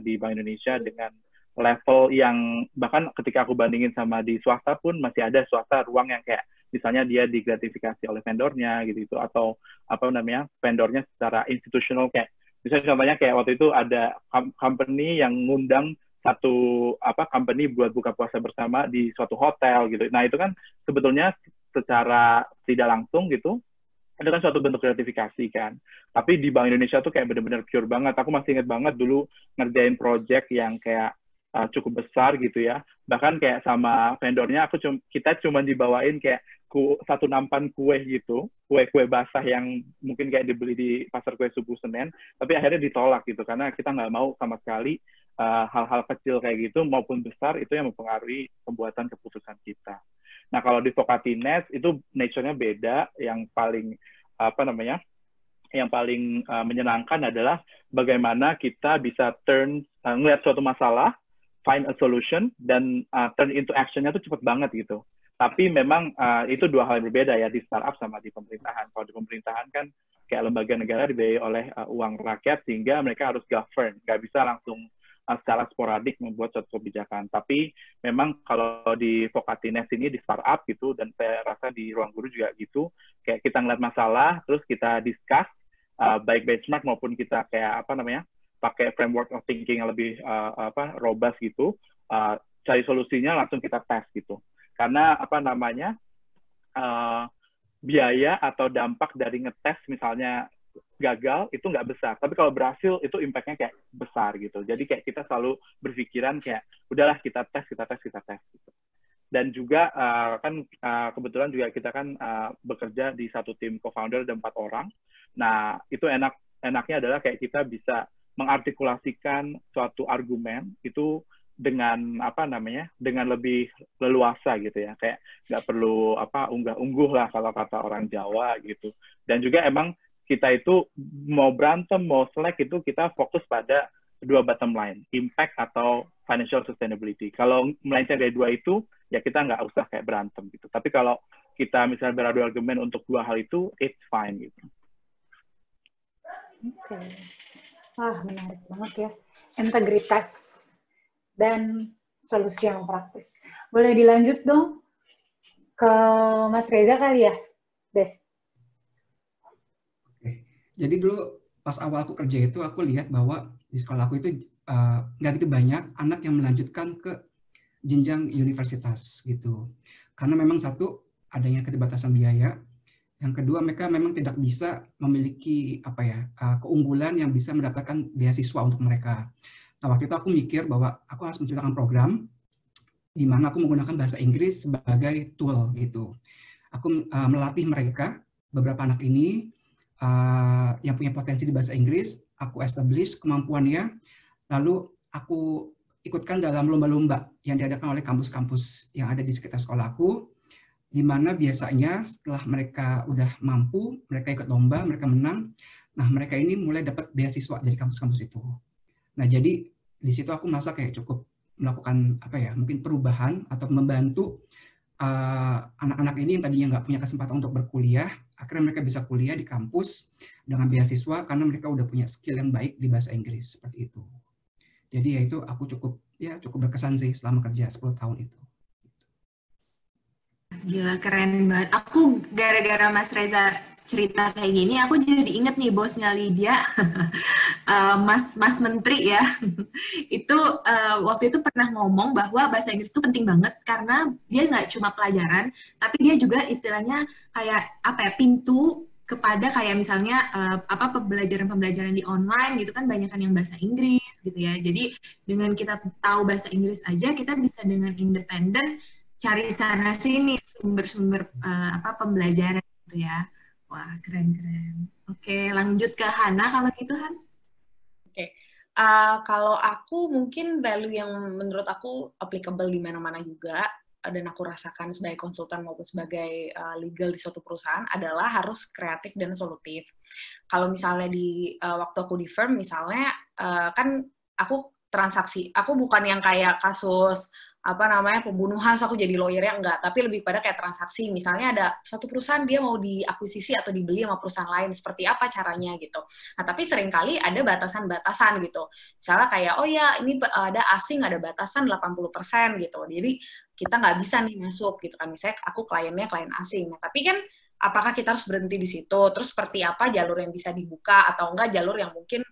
di Bank Indonesia dengan level yang bahkan ketika aku bandingin sama di swasta pun masih ada swasta ruang yang kayak misalnya dia digratifikasi oleh vendornya gitu, atau vendornya secara institusional, kayak misalnya contohnya kayak waktu itu ada company yang ngundang satu company buat buka puasa bersama di suatu hotel gitu. Nah itu kan sebetulnya secara tidak langsung gitu, itu kan suatu bentuk gratifikasi kan. Tapi di Bank Indonesia tuh kayak bener-bener pure banget. Aku masih inget banget dulu ngerjain project yang kayak cukup besar gitu ya. Bahkan kayak sama vendornya kita cuma dibawain kayak satu nampan kue gitu, kue basah yang mungkin kayak dibeli di pasar kue subuh Senen, tapi akhirnya ditolak gitu karena kita nggak mau sama sekali hal-hal kecil kayak gitu maupun besar itu yang mempengaruhi pembuatan keputusan kita. Nah kalau di Vocatines itu nature-nya beda. Yang paling menyenangkan adalah bagaimana kita bisa ngeliat suatu masalah, find a solution, dan turn into action-nya tuh cepet banget gitu. Tapi memang itu dua hal yang berbeda ya di startup sama di pemerintahan. Kalau di pemerintahan kan kayak lembaga negara dibiayai oleh uang rakyat sehingga mereka harus govern, nggak bisa langsung secara sporadik membuat suatu kebijakan. Tapi memang kalau di Vocatines ini di startup gitu, dan saya rasa di Ruang Guru juga gitu, kayak kita ngeliat masalah, terus kita discuss, baik benchmark maupun kita kayak pakai framework of thinking yang lebih robust gitu, cari solusinya langsung kita tes gitu. Karena biaya atau dampak dari ngetes misalnya gagal itu nggak besar, tapi kalau berhasil itu impact-nya kayak besar gitu. Jadi kayak kita selalu berpikiran kayak udahlah kita tes gitu. Dan juga kebetulan juga kita kan bekerja di satu tim co-founder ada 4 orang. Nah itu enaknya adalah kayak kita bisa mengartikulasikan suatu argumen itu dengan dengan lebih leluasa gitu ya, kayak nggak perlu unggah-ungguh lah kalau kata orang Jawa gitu. Dan juga emang kita itu mau berantem mau selek itu kita fokus pada dua bottom line, impact atau financial sustainability. Kalau melenceng dari dua itu ya kita nggak usah kayak berantem gitu. Tapi kalau kita misalnya beradu argumen untuk dua hal itu, it's fine gitu. Oke. Wah, menarik banget ya. Integritas dan solusi yang praktis. Boleh dilanjut dong ke Mas Reza kali ya, Des? Oke. Jadi dulu pas awal aku kerja itu, aku lihat bahwa di sekolah aku itu nggak gitu banyak anak yang melanjutkan ke jenjang universitas gitu. Karena memang satu, adanya keterbatasan biaya. Yang kedua, mereka memang tidak bisa memiliki keunggulan yang bisa mendapatkan beasiswa untuk mereka. Nah, waktu itu aku mikir bahwa aku harus menciptakan program di mana aku menggunakan bahasa Inggris sebagai tool gitu. Aku melatih mereka, beberapa anak ini yang punya potensi di bahasa Inggris, aku establish kemampuannya, lalu aku ikutkan dalam lomba-lomba yang diadakan oleh kampus-kampus yang ada di sekitar sekolahku, di mana biasanya setelah mereka udah mampu, mereka ikut lomba, mereka menang, nah mereka ini mulai dapat beasiswa dari kampus-kampus itu. Nah jadi di situ aku merasa kayak cukup melakukan mungkin perubahan atau membantu anak-anak ini yang tadinya nggak punya kesempatan untuk berkuliah, akhirnya mereka bisa kuliah di kampus dengan beasiswa karena mereka udah punya skill yang baik di bahasa Inggris, seperti itu. Jadi ya itu aku cukup berkesan sih selama kerja 10 tahun itu. Gila, keren banget. Aku gara-gara Mas Reza cerita kayak gini, aku jadi inget nih bosnya Lydia, Mas Menteri ya. Itu waktu itu pernah ngomong bahwa bahasa Inggris itu penting banget karena dia nggak cuma pelajaran, tapi dia juga istilahnya kayak pintu kepada kayak misalnya pembelajaran di online gitu kan, banyak kan yang bahasa Inggris gitu ya. Jadi dengan kita tahu bahasa Inggris aja, kita bisa dengan independen cari sana sini sumber-sumber pembelajaran gitu ya. Wah, keren-keren. Oke, lanjut ke Hana kalau gitu, Han. Oke. Kalau aku mungkin value yang menurut aku applicable di mana-mana juga, dan aku rasakan sebagai konsultan maupun sebagai legal di suatu perusahaan adalah harus kreatif dan solutif. Kalau misalnya di waktu aku di firm misalnya kan aku transaksi, aku bukan yang kayak kasus pembunuhan, so aku jadi lawyernya enggak, tapi lebih pada kayak transaksi. Misalnya ada satu perusahaan dia mau diakuisisi atau dibeli sama perusahaan lain, seperti apa caranya gitu. Nah, tapi seringkali ada batasan-batasan gitu. Misalnya kayak, oh ya ini ada asing, ada batasan 80% gitu. Jadi kita nggak bisa nih masuk gitu kan. Misalnya aku kliennya klien asing. Nah, tapi kan apakah kita harus berhenti di situ? Terus seperti apa jalur yang bisa dibuka atau enggak jalur yang mungkin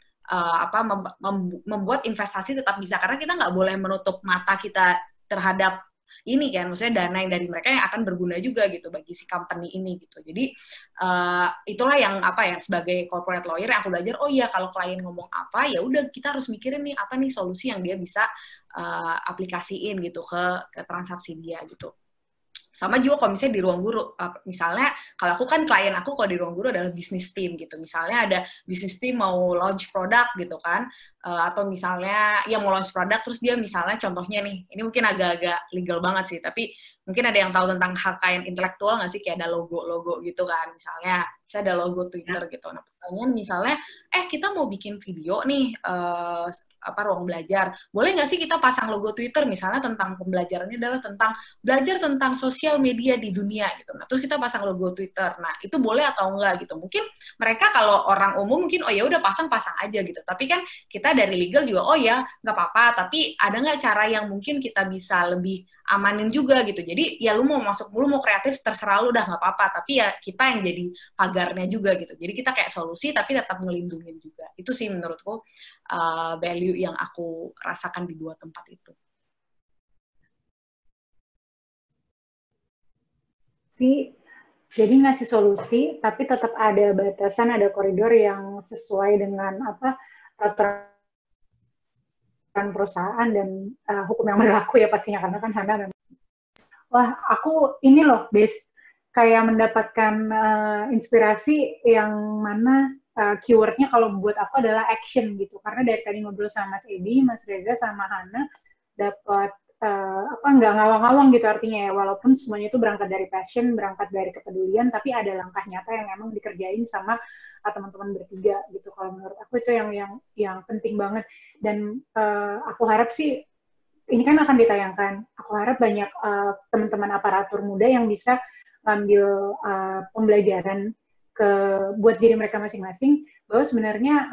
membuat investasi tetap bisa, karena kita nggak boleh menutup mata kita terhadap ini kan, maksudnya dana yang dari mereka yang akan berguna juga gitu bagi si company ini gitu. Jadi itulah yang sebagai corporate lawyer yang aku belajar, oh iya kalau klien ngomong apa ya udah kita harus mikirin nih apa nih solusi yang dia bisa aplikasiin gitu ke transaksi dia gitu. Sama juga kalau misalnya di ruang guru, misalnya kalau aku kan klien aku kalau di ruang guru adalah bisnis team gitu. Misalnya ada bisnis team mau launch produk gitu kan, atau misalnya ya mau launch produk terus dia misalnya contohnya nih, ini mungkin agak-agak legal banget sih, tapi mungkin ada yang tahu tentang hak kekayaan intelektual nggak sih, kayak ada logo-logo gitu kan, misalnya saya ada logo Twitter gitu. Nah pertanyaan misalnya, kita mau bikin video nih, ruang belajar, boleh nggak sih kita pasang logo Twitter misalnya tentang pembelajarannya adalah tentang belajar tentang sosial media di dunia gitu. Nah, terus kita pasang logo Twitter. Nah, itu boleh atau enggak gitu. Mungkin mereka kalau orang umum mungkin oh ya udah pasang aja gitu. Tapi kan kita dari legal juga oh ya nggak apa-apa. Tapi ada nggak cara yang mungkin kita bisa lebih amanin juga gitu. Jadi ya lu mau masuk lu mau kreatif terserah lu, udah nggak apa-apa. Tapi ya kita yang jadi pagarnya juga gitu. Jadi kita kayak solusi tapi tetap ngelindungin juga. Itu sih menurutku value yang aku rasakan di dua tempat itu. Jadi ngasih solusi, tapi tetap ada batasan, ada koridor yang sesuai dengan peraturan perusahaan dan hukum yang berlaku ya pastinya, karena kan Hana memang. Wah, aku ini loh, Des, kayak mendapatkan inspirasi yang mana keywordnya kalau buat aku adalah action gitu. Karena dari tadi ngobrol sama Mas Edi, Mas Reza, sama Hana, dapat nggak ngawang-ngawang gitu artinya ya, walaupun semuanya itu berangkat dari passion, berangkat dari kepedulian, tapi ada langkah nyata yang emang dikerjain sama teman-teman bertiga gitu. Kalau menurut aku itu yang penting banget, dan aku harap sih ini kan akan ditayangkan, aku harap banyak teman-teman aparatur muda yang bisa ngambil pembelajaran buat diri mereka masing-masing, bahwa sebenarnya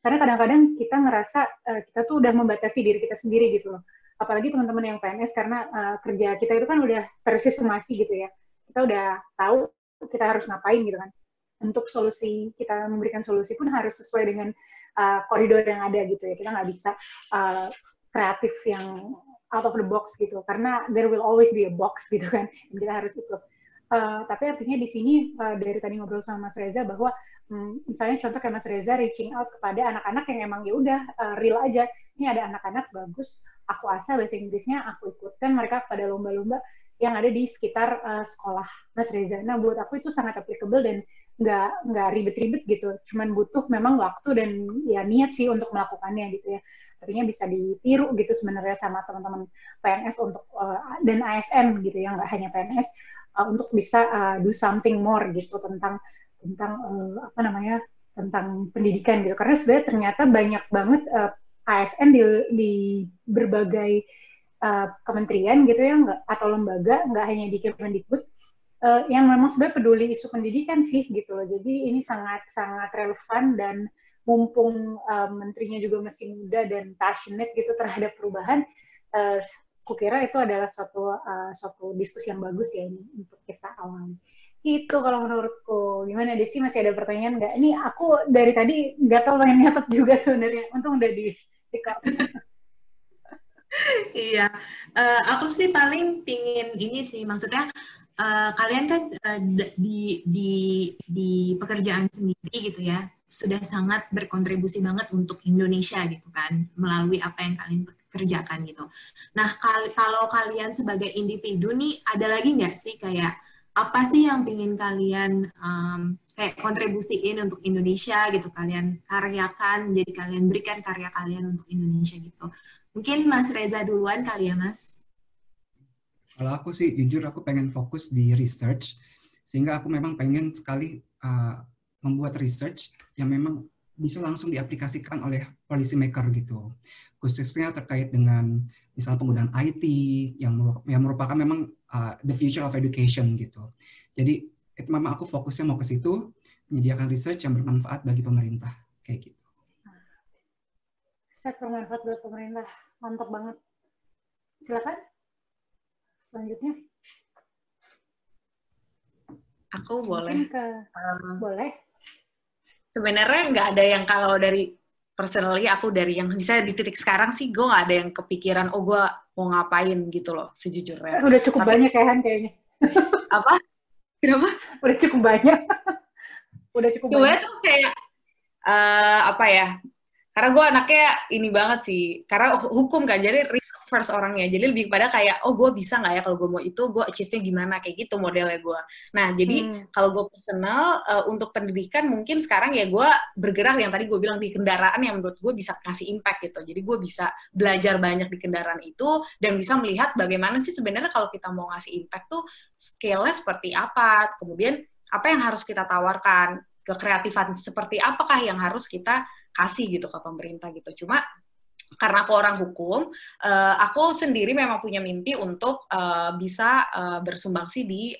karena kadang-kadang kita ngerasa kita tuh udah membatasi diri kita sendiri gitu loh. Apalagi teman-teman yang PNS, karena kerja kita itu kan udah tersistemasi gitu ya. Kita udah tahu kita harus ngapain gitu kan. Untuk solusi, kita memberikan solusi pun harus sesuai dengan koridor yang ada gitu ya. Kita nggak bisa kreatif yang out of the box gitu. Karena there will always be a box gitu kan. Dan kita harus itu. Tapi artinya di sini dari tadi ngobrol sama Mas Reza bahwa misalnya contoh kayak Mas Reza reaching out kepada anak-anak yang emang ya udah real aja. Ini ada anak-anak bagus, aku asal bahasa Inggrisnya, aku ikutkan mereka pada lomba-lomba yang ada di sekitar sekolah Mas Reza. Nah, buat aku itu sangat applicable dan nggak ribet-ribet gitu. Cuman butuh memang waktu dan ya niat sih untuk melakukannya gitu ya. Artinya bisa ditiru gitu sebenarnya sama teman-teman PNS untuk dan ASN gitu ya, nggak hanya PNS, untuk bisa do something more gitu tentang tentang pendidikan gitu. Karena sebenarnya ternyata banyak banget ASN di berbagai kementerian gitu ya, atau lembaga, nggak hanya di Kemendikbud, yang memang sebenarnya peduli isu pendidikan sih gitu loh. Jadi ini sangat sangat relevan, dan mumpung menterinya juga masih muda dan passionate gitu terhadap perubahan, kukira itu adalah suatu diskusi yang bagus ya ini untuk kita awali. Itu kalau menurutku. Gimana Desi, masih ada pertanyaan nggak? Ini aku dari tadi nggak tahu pengen nyatet juga sebenarnya. Untung udah di Iya, aku sih paling pingin ini sih, maksudnya kalian kan di pekerjaan sendiri gitu ya, sudah sangat berkontribusi banget untuk Indonesia gitu kan, melalui apa yang kalian kerjakan gitu. Nah, kalau kalian sebagai individu nih, ada lagi nggak sih kayak apa sih yang pingin kalian kayak kontribusiin untuk Indonesia gitu, kalian karyakan, jadi kalian berikan karya kalian untuk Indonesia gitu. Mungkin Mas Reza duluan kali ya, Mas? Kalau aku sih, jujur aku pengen fokus di research, sehingga aku memang pengen sekali membuat research yang memang bisa langsung diaplikasikan oleh policy maker gitu. Khususnya terkait dengan misalnya penggunaan IT, yang merupakan memang the future of education gitu. Jadi itu memang aku fokusnya mau ke situ, menyediakan research yang bermanfaat bagi pemerintah, kayak gitu. Research bermanfaat buat pemerintah, mantap banget. Silakan. Selanjutnya. Aku boleh. Boleh. Sebenarnya nggak ada yang kalau dari personally aku dari yang misalnya di titik sekarang sih gue nggak ada yang kepikiran oh gue mau ngapain gitu loh sejujurnya. Udah cukup Tapi, banyak ya Han kayaknya. Apa? Kenapa? Udah cukup banyak. Udah cukup banyak. Terus kayak apa ya? Karena gue anaknya ini banget sih, karena hukum kan, jadi risk first orangnya. Jadi lebih pada kayak, oh gue bisa nggak ya kalau gue mau itu, gue achieve-nya gimana, kayak gitu modelnya gue. Nah, jadi kalau gue personal, untuk pendidikan mungkin sekarang ya gue bergerak yang tadi gue bilang di kendaraan yang menurut gue bisa kasih impact gitu. Jadi gue bisa belajar banyak di kendaraan itu, dan bisa melihat bagaimana sih sebenarnya kalau kita mau ngasih impact tuh, scale-nya seperti apa, kemudian apa yang harus kita tawarkan, kekreatifan seperti apakah yang harus kita kasih gitu ke pemerintah gitu. Cuma karena aku orang hukum, aku sendiri memang punya mimpi untuk bisa bersumbangsi di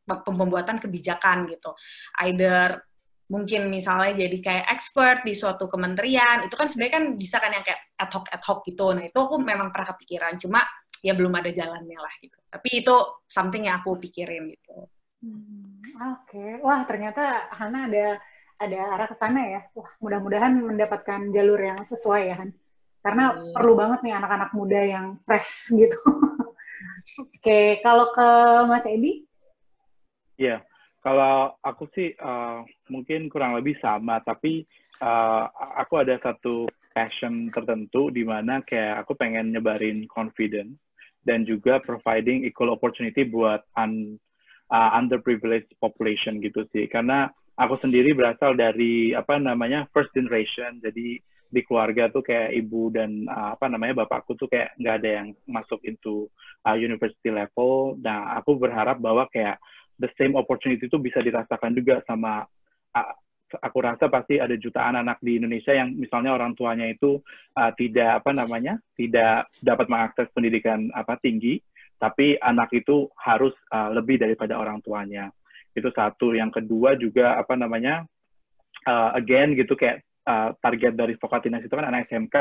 pembuatan kebijakan gitu. Either mungkin misalnya jadi kayak expert di suatu kementerian, itu kan sebenarnya kan bisa kan yang kayak ad hoc gitu. Nah itu aku memang pernah kepikiran, cuma ya belum ada jalannya lah gitu. Tapi itu something yang aku pikirin gitu. Oke. Wah ternyata Hana ada arah ke sana ya. Wah, mudah-mudahan mendapatkan jalur yang sesuai ya, Han. Karena perlu banget nih anak-anak muda yang fresh gitu. Oke, kalau ke Mas Edi? Iya, kalau aku sih mungkin kurang lebih sama, tapi aku ada satu passion tertentu di mana kayak aku pengen nyebarin confidence dan juga providing equal opportunity buat underprivileged population gitu sih. Karena aku sendiri berasal dari first generation, jadi di keluarga tuh kayak ibu dan bapakku tuh kayak nggak ada yang masuk into university level. Nah aku berharap bahwa kayak the same opportunity itu bisa dirasakan juga sama aku rasa pasti ada jutaan anak di Indonesia yang misalnya orang tuanya itu tidak dapat mengakses pendidikan tinggi, tapi anak itu harus lebih daripada orang tuanya. Itu satu. Yang kedua juga again gitu kayak target dari Vokatinas itu kan anak SMK,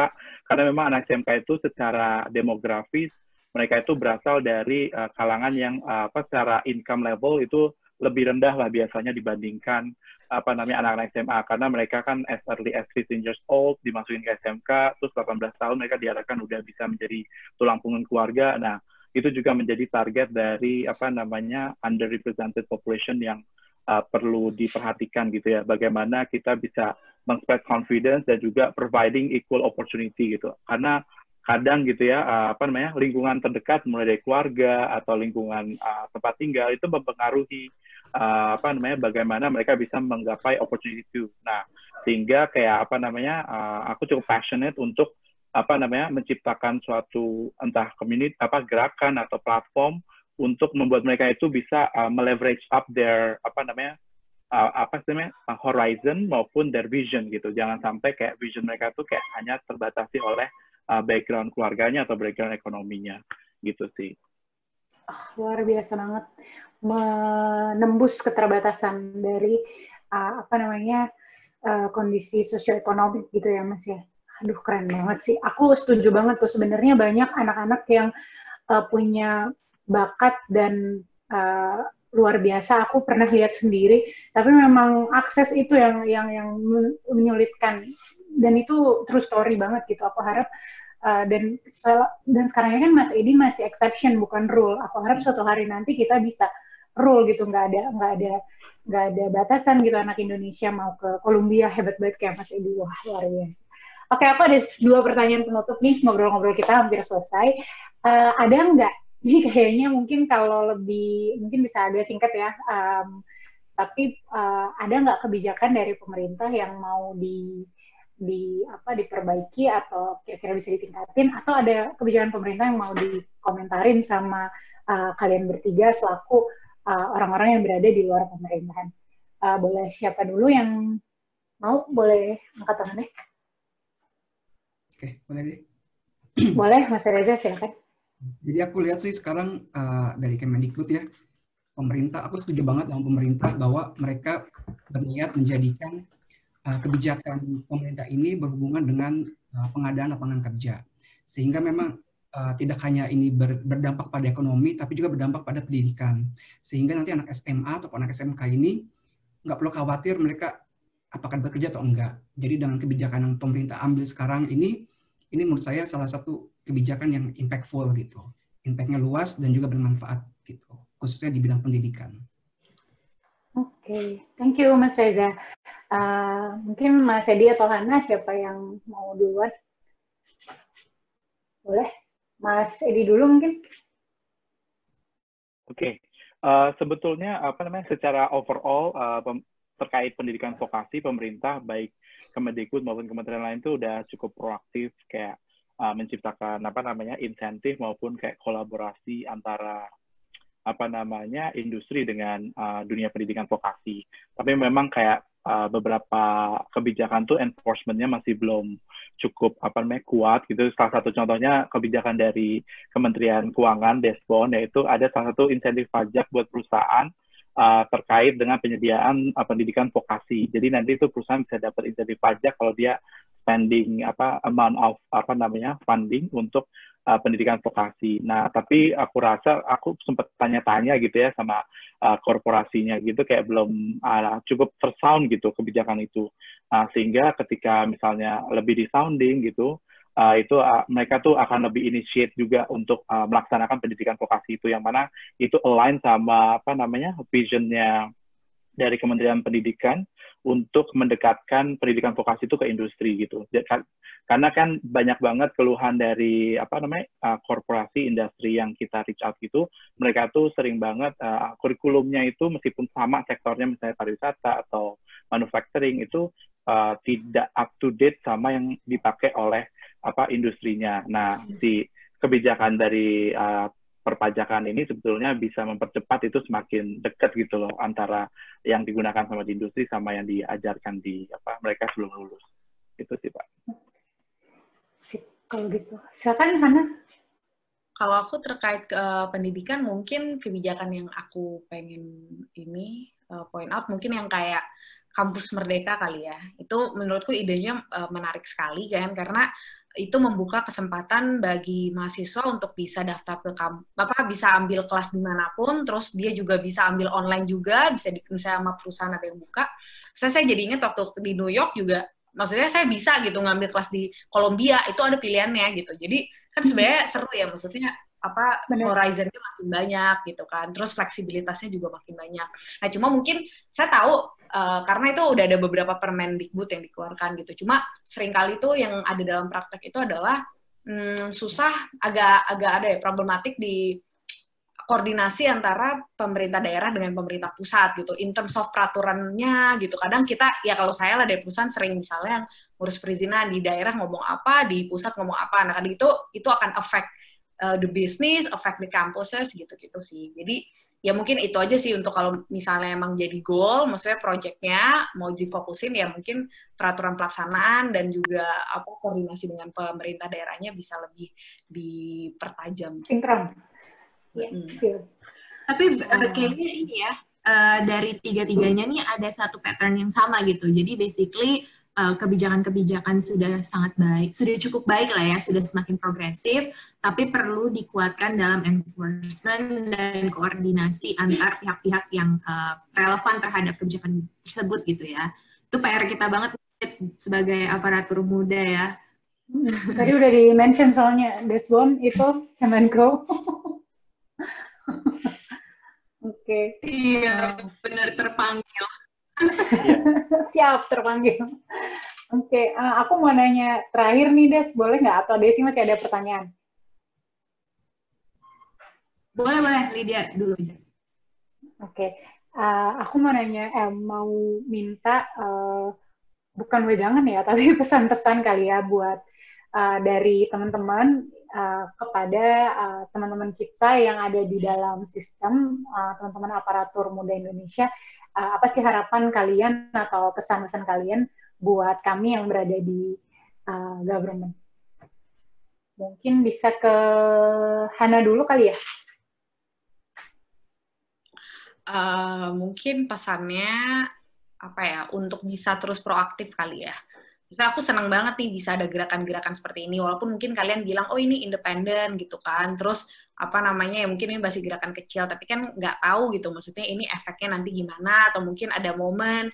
karena memang anak SMK itu secara demografis mereka itu berasal dari kalangan yang secara income level itu lebih rendah lah biasanya dibandingkan anak-anak SMA, karena mereka kan as early as 15 years old dimasukin ke SMK, terus 18 tahun mereka diharapkan udah bisa menjadi tulang punggung keluarga. Nah itu juga menjadi target dari underrepresented population yang perlu diperhatikan gitu ya, bagaimana kita bisa meng-spread confidence dan juga providing equal opportunity gitu. Karena kadang gitu ya lingkungan terdekat mulai dari keluarga atau lingkungan tempat tinggal itu mempengaruhi bagaimana mereka bisa menggapai opportunity itu. Nah, sehingga kayak aku cukup passionate untuk menciptakan suatu entah community gerakan atau platform untuk membuat mereka itu bisa meleverage up their horizon maupun their vision gitu. Jangan sampai kayak vision mereka tuh kayak hanya terbatasi oleh background keluarganya atau background ekonominya gitu sih. Luar biasa banget menembus keterbatasan dari kondisi sosioekonomik gitu ya Mas ya. Aduh keren banget sih. Aku setuju banget tuh, sebenarnya banyak anak-anak yang punya bakat dan luar biasa. Aku pernah lihat sendiri, tapi memang akses itu yang menyulitkan. Dan itu true story banget gitu. Aku harap dan sekarang ini kan Mas Edi masih exception bukan rule. Aku harap suatu hari nanti kita bisa rule gitu, nggak ada batasan gitu. Anak Indonesia mau ke Columbia hebat banget kayak Mas Edi. Wah luar biasa. Oke, aku ada 2 pertanyaan penutup nih, ngobrol-ngobrol kita hampir selesai. Ada nggak? Ini kayaknya mungkin kalau mungkin bisa agak singkat ya. Tapi ada nggak kebijakan dari pemerintah yang mau diperbaiki atau kira-kira bisa ditingkatin, atau ada kebijakan pemerintah yang mau dikomentarin sama kalian bertiga selaku orang-orang yang berada di luar pemerintahan? Boleh siapa dulu yang mau? Boleh angkat tangannya. Oke, boleh deh. Boleh, Mas Reza, silakan. Jadi aku lihat sih sekarang dari Kemendikbud ya, pemerintah, aku setuju banget dengan pemerintah bahwa mereka berniat menjadikan kebijakan pemerintah ini berhubungan dengan pengadaan lapangan kerja. Sehingga memang tidak hanya ini berdampak pada ekonomi, tapi juga berdampak pada pendidikan. Sehingga nanti anak SMA atau anak SMK ini nggak perlu khawatir mereka apakah bekerja atau enggak. Jadi dengan kebijakan yang pemerintah ambil sekarang ini menurut saya salah satu kebijakan yang impactful gitu. Impact-nya luas dan juga bermanfaat gitu, khususnya di bidang pendidikan. Oke, thank you Mas Reza. Mungkin Mas Edi atau Hana, siapa yang mau duluan? Boleh? Mas Edi dulu mungkin? Oke. Sebetulnya secara overall terkait pendidikan vokasi, pemerintah baik Kemendikbud maupun kementerian lain itu udah cukup proaktif kayak menciptakan insentif maupun kayak kolaborasi antara industri dengan dunia pendidikan vokasi. Tapi memang kayak beberapa kebijakan tuh enforcement-nya masih belum cukup kuat gitu. Salah satu contohnya kebijakan dari Kementerian Keuangan Desbon, yaitu ada salah satu insentif pajak buat perusahaan terkait dengan penyediaan pendidikan vokasi. Jadi nanti itu perusahaan bisa dapat insentif pajak kalau dia spending amount of funding untuk pendidikan vokasi. Nah, tapi aku sempat tanya-tanya gitu ya sama korporasinya gitu, kayak belum cukup tersound gitu kebijakan itu. Sehingga ketika misalnya lebih disounding gitu, mereka tuh akan lebih initiate juga untuk melaksanakan pendidikan vokasi itu, yang mana itu align sama visionnya dari Kementerian Pendidikan untuk mendekatkan pendidikan vokasi itu ke industri gitu. Karena kan banyak banget keluhan dari korporasi industri yang kita reach out gitu, mereka tuh sering banget kurikulumnya itu meskipun sama sektornya misalnya pariwisata atau manufacturing itu tidak up to date sama yang dipakai oleh industrinya. Nah, si kebijakan dari perpajakan ini sebetulnya bisa mempercepat itu semakin dekat gitu loh antara yang digunakan sama di industri sama yang diajarkan di mereka sebelum lulus. Itu sih, Pak. Sip, kalau gitu. Silakan Hana. Kalau aku terkait pendidikan, mungkin kebijakan yang aku pengen point out mungkin yang kayak kampus merdeka kali ya. Itu menurutku idenya menarik sekali kan, karena itu membuka kesempatan bagi mahasiswa untuk bisa daftar ke bisa ambil kelas dimanapun, terus dia juga bisa ambil online juga, bisa misalnya sama perusahaan ada yang buka. Saya jadi ingat waktu di New York juga, maksudnya saya bisa gitu ngambil kelas di Columbia, itu ada pilihannya gitu. Jadi kan sebenarnya seru ya, maksudnya horizon-nya makin banyak gitu kan, terus fleksibilitasnya juga makin banyak. Nah, cuma mungkin saya tahu karena itu udah ada beberapa Permendikbud yang dikeluarkan gitu. Cuma seringkali tuh yang ada dalam praktek itu adalah susah, agak ada ya problematik di koordinasi antara pemerintah daerah dengan pemerintah pusat gitu, in terms of peraturannya gitu. Kadang kita, ya kalau saya lah dari perusahaan sering misalnya ngurus perizinan di daerah ngomong apa, di pusat ngomong apa. Nah, kadang itu akan affect the business, affect the campuses gitu-gitu sih. Jadi ya mungkin itu aja sih untuk kalau misalnya emang jadi goal, maksudnya project-nya mau difokusin ya mungkin peraturan pelaksanaan dan juga koordinasi dengan pemerintah daerahnya bisa lebih dipertajam. Sinkron. Tapi kayaknya ini ya, dari tiga-tiganya nih ada satu pattern yang sama gitu. Jadi basically kebijakan-kebijakan sudah sangat baik, sudah cukup baik lah ya, sudah semakin progresif, tapi perlu dikuatkan dalam enforcement dan koordinasi antar pihak-pihak yang relevan terhadap kebijakan tersebut gitu ya. Itu PR kita banget sebagai aparatur muda ya. Tadi udah di-mention soalnya, Desbon itu Kemenko. Oke. Iya, benar terpanggil. Siap, terpanggil. Oke, aku mau nanya terakhir nih, Des. Boleh nggak? Atau Desi masih ada pertanyaan? Boleh, Lydia dulu aja. Oke, aku mau nanya, mau minta, bukan wejangan ya, tapi pesan-pesan kali ya buat dari teman-teman kepada teman-teman kita yang ada di dalam sistem, teman-teman aparatur muda Indonesia. Apa sih harapan kalian atau pesan-pesan kalian buat kami yang berada di government? Mungkin bisa ke Hana dulu kali ya? Mungkin pesannya untuk bisa terus proaktif kali ya. Misalnya aku senang banget nih bisa ada gerakan-gerakan seperti ini, walaupun mungkin kalian bilang, oh ini independen gitu kan, terus apa namanya, ya mungkin ini masih gerakan kecil, tapi kan nggak tahu gitu, maksudnya ini efeknya nanti gimana, atau mungkin ada momen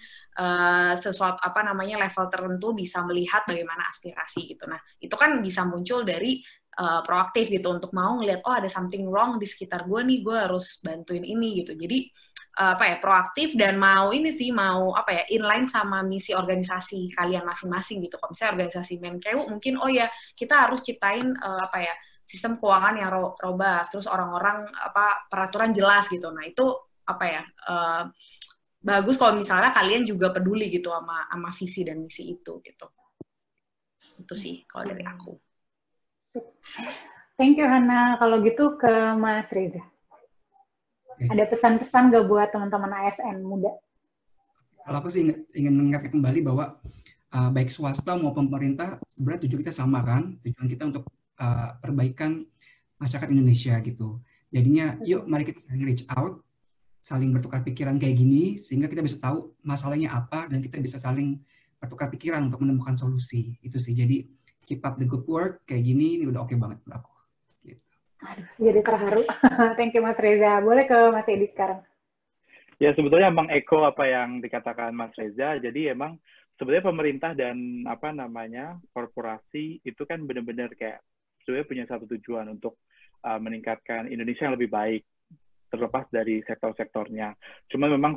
sesuatu apa namanya level tertentu bisa melihat bagaimana aspirasi gitu. Nah, itu kan bisa muncul dari proaktif gitu, untuk mau ngelihat, oh ada something wrong di sekitar gue nih, gue harus bantuin ini gitu. Jadi apa ya, proaktif dan mau ini sih, mau apa ya, inline sama misi organisasi kalian masing-masing gitu. Kalau misalnya organisasi Menkeu mungkin, oh ya kita harus ciptain apa ya, sistem keuangan yang robust, terus orang-orang apa peraturan jelas gitu. Nah itu apa ya, bagus kalau misalnya kalian juga peduli gitu sama visi dan misi itu gitu. Itu sih kalau dari aku. Thank you Hana. Kalau gitu ke Mas Reza. Ada pesan-pesan nggak buat teman-teman ASN muda? Kalau aku sih ingin mengingatkan kembali bahwa baik swasta maupun pemerintah sebenarnya tujuan kita sama kan, tujuan kita untuk perbaikan masyarakat Indonesia gitu. Jadinya yuk mari kita saling reach out, saling bertukar pikiran kayak gini, sehingga kita bisa tahu masalahnya apa dan kita bisa saling bertukar pikiran untuk menemukan solusi. Itu sih, jadi keep up the good work, kayak gini ini udah oke banget menurut aku. Gitu. Aduh, jadi terharu. Thank you Mas Reza. Boleh ke Mas Edi sekarang. Ya, sebetulnya emang echo apa yang dikatakan Mas Reza. Jadi emang sebenarnya pemerintah dan apa namanya korporasi itu kan benar-benar kayak sebenarnya punya satu tujuan untuk meningkatkan Indonesia yang lebih baik, terlepas dari sektor-sektornya. Cuma memang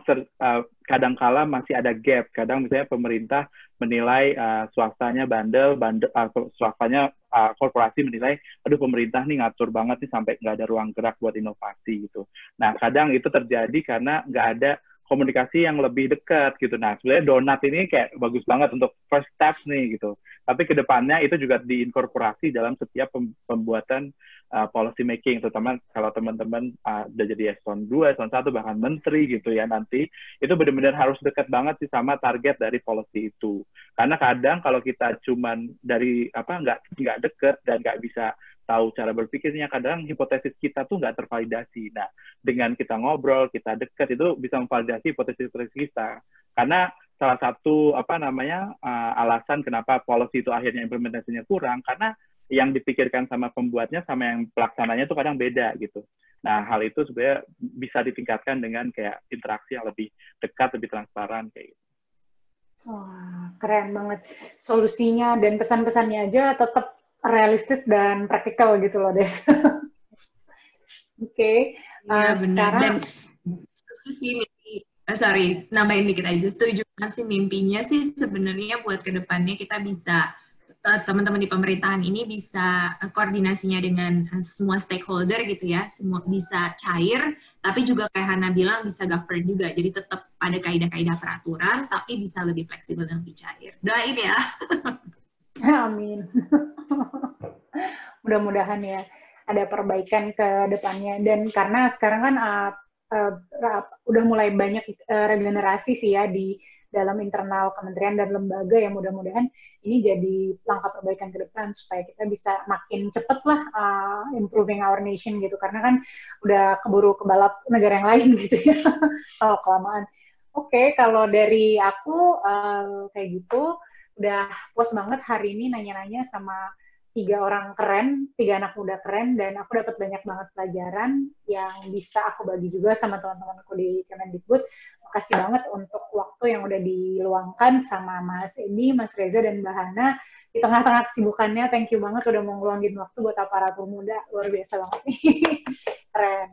kadangkala masih ada gap. Kadang misalnya pemerintah menilai swastanya bandel, swastanya korporasi menilai, aduh pemerintah nih ngatur banget nih sampai nggak ada ruang gerak buat inovasi gitu. Nah kadang itu terjadi karena nggak ada komunikasi yang lebih dekat gitu. Nah sebenarnya donat ini kayak bagus banget untuk first steps nih gitu. Tapi kedepannya itu juga diinkorporasi dalam setiap pembuatan policy making, terutama kalau teman-teman udah jadi eselon 2, eselon 1, bahkan menteri gitu ya nanti, itu benar-benar harus dekat banget sih sama target dari policy itu. Karena kadang kalau kita cuman dari nggak deket dan nggak bisa tahu cara berpikirnya, kadang hipotesis kita tuh nggak tervalidasi. Nah, dengan kita ngobrol, kita dekat, itu bisa memvalidasi hipotesis kita. Karena salah satu alasan kenapa policy itu akhirnya implementasinya kurang, karena yang dipikirkan sama pembuatnya sama yang pelaksananya itu kadang beda gitu. Nah, hal itu sebenarnya bisa ditingkatkan dengan kayak interaksi yang lebih dekat, lebih transparan kayak gitu. Wah, keren banget. Solusinya dan pesan-pesannya aja tetap realistis dan praktikal gitu loh, Des. Oke. Iya, benar. Sekarang... Dan itu sih nambahin dikit aja. Setuju banget sih, mimpinya sih sebenarnya buat kedepannya kita bisa, teman-teman di pemerintahan ini bisa koordinasinya dengan semua stakeholder gitu ya, semua bisa cair, tapi juga kayak Hana bilang bisa govern juga, jadi tetap ada kaidah-kaidah peraturan, tapi bisa lebih fleksibel dan lebih cair. Doain ya. Amin. Mudah-mudahan ya ada perbaikan ke depannya, dan karena sekarang kan udah mulai banyak regenerasi sih ya di dalam internal kementerian dan lembaga, yang mudah-mudahan ini jadi langkah perbaikan ke depan supaya kita bisa makin cepet lah improving our nation gitu, karena kan udah keburu kebalap negara yang lain gitu ya kalau kelamaan. Oke, kalau dari aku kayak gitu, udah puas banget hari ini nanya-nanya sama 3 orang keren, 3 anak muda keren, dan aku dapat banyak banget pelajaran yang bisa aku bagi juga sama teman-temanku di Kemendikbud. Makasih banget untuk waktu yang udah diluangkan sama Mas Edi, Mas Reza, dan Mbak Hana. Di tengah-tengah kesibukannya, thank you banget udah mau ngeluangin waktu buat aparatur muda. Luar biasa banget nih. Keren.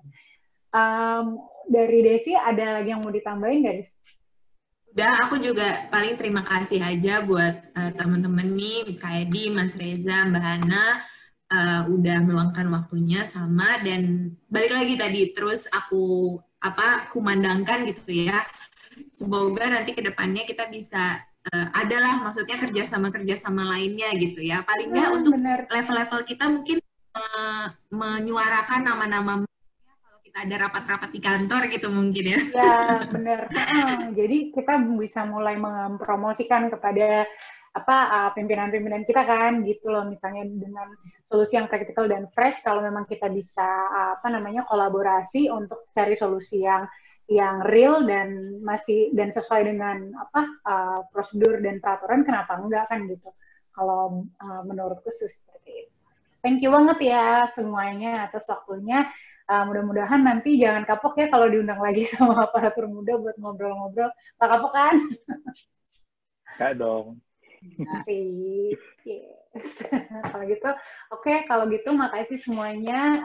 Dari Desi, ada lagi yang mau ditambahin nggak, Des? Udah, aku juga paling terima kasih aja buat teman-teman nih, Kak Edi, Mas Reza, Mbak Hana, udah meluangkan waktunya sama, dan balik lagi tadi, terus aku kumandangkan gitu ya, semoga nanti ke depannya kita bisa adalah maksudnya kerjasama lainnya gitu ya, paling nggak untuk level-level kita mungkin menyuarakan nama-nama ada rapat-rapat di kantor gitu mungkin ya. Ya, benar. Jadi kita bisa mulai mempromosikan kepada pimpinan-pimpinan kita kan gitu loh, misalnya dengan solusi yang praktikal dan fresh, kalau memang kita bisa kolaborasi untuk cari solusi yang real dan dan sesuai dengan prosedur dan peraturan, kenapa enggak kan gitu. Kalau menurutku seperti itu. Thank you banget ya semuanya atas waktunya. Mudah-mudahan nanti jangan kapok ya kalau diundang lagi sama aparatur muda buat ngobrol-ngobrol. Tak kapok kan? Enggak dong. Yes. Kalau gitu, oke, kalau gitu makasih semuanya.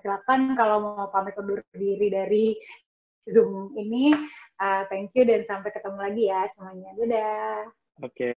Silakan kalau mau pamit undur diri dari Zoom ini. Thank you dan sampai ketemu lagi ya semuanya. Dadah. Oke.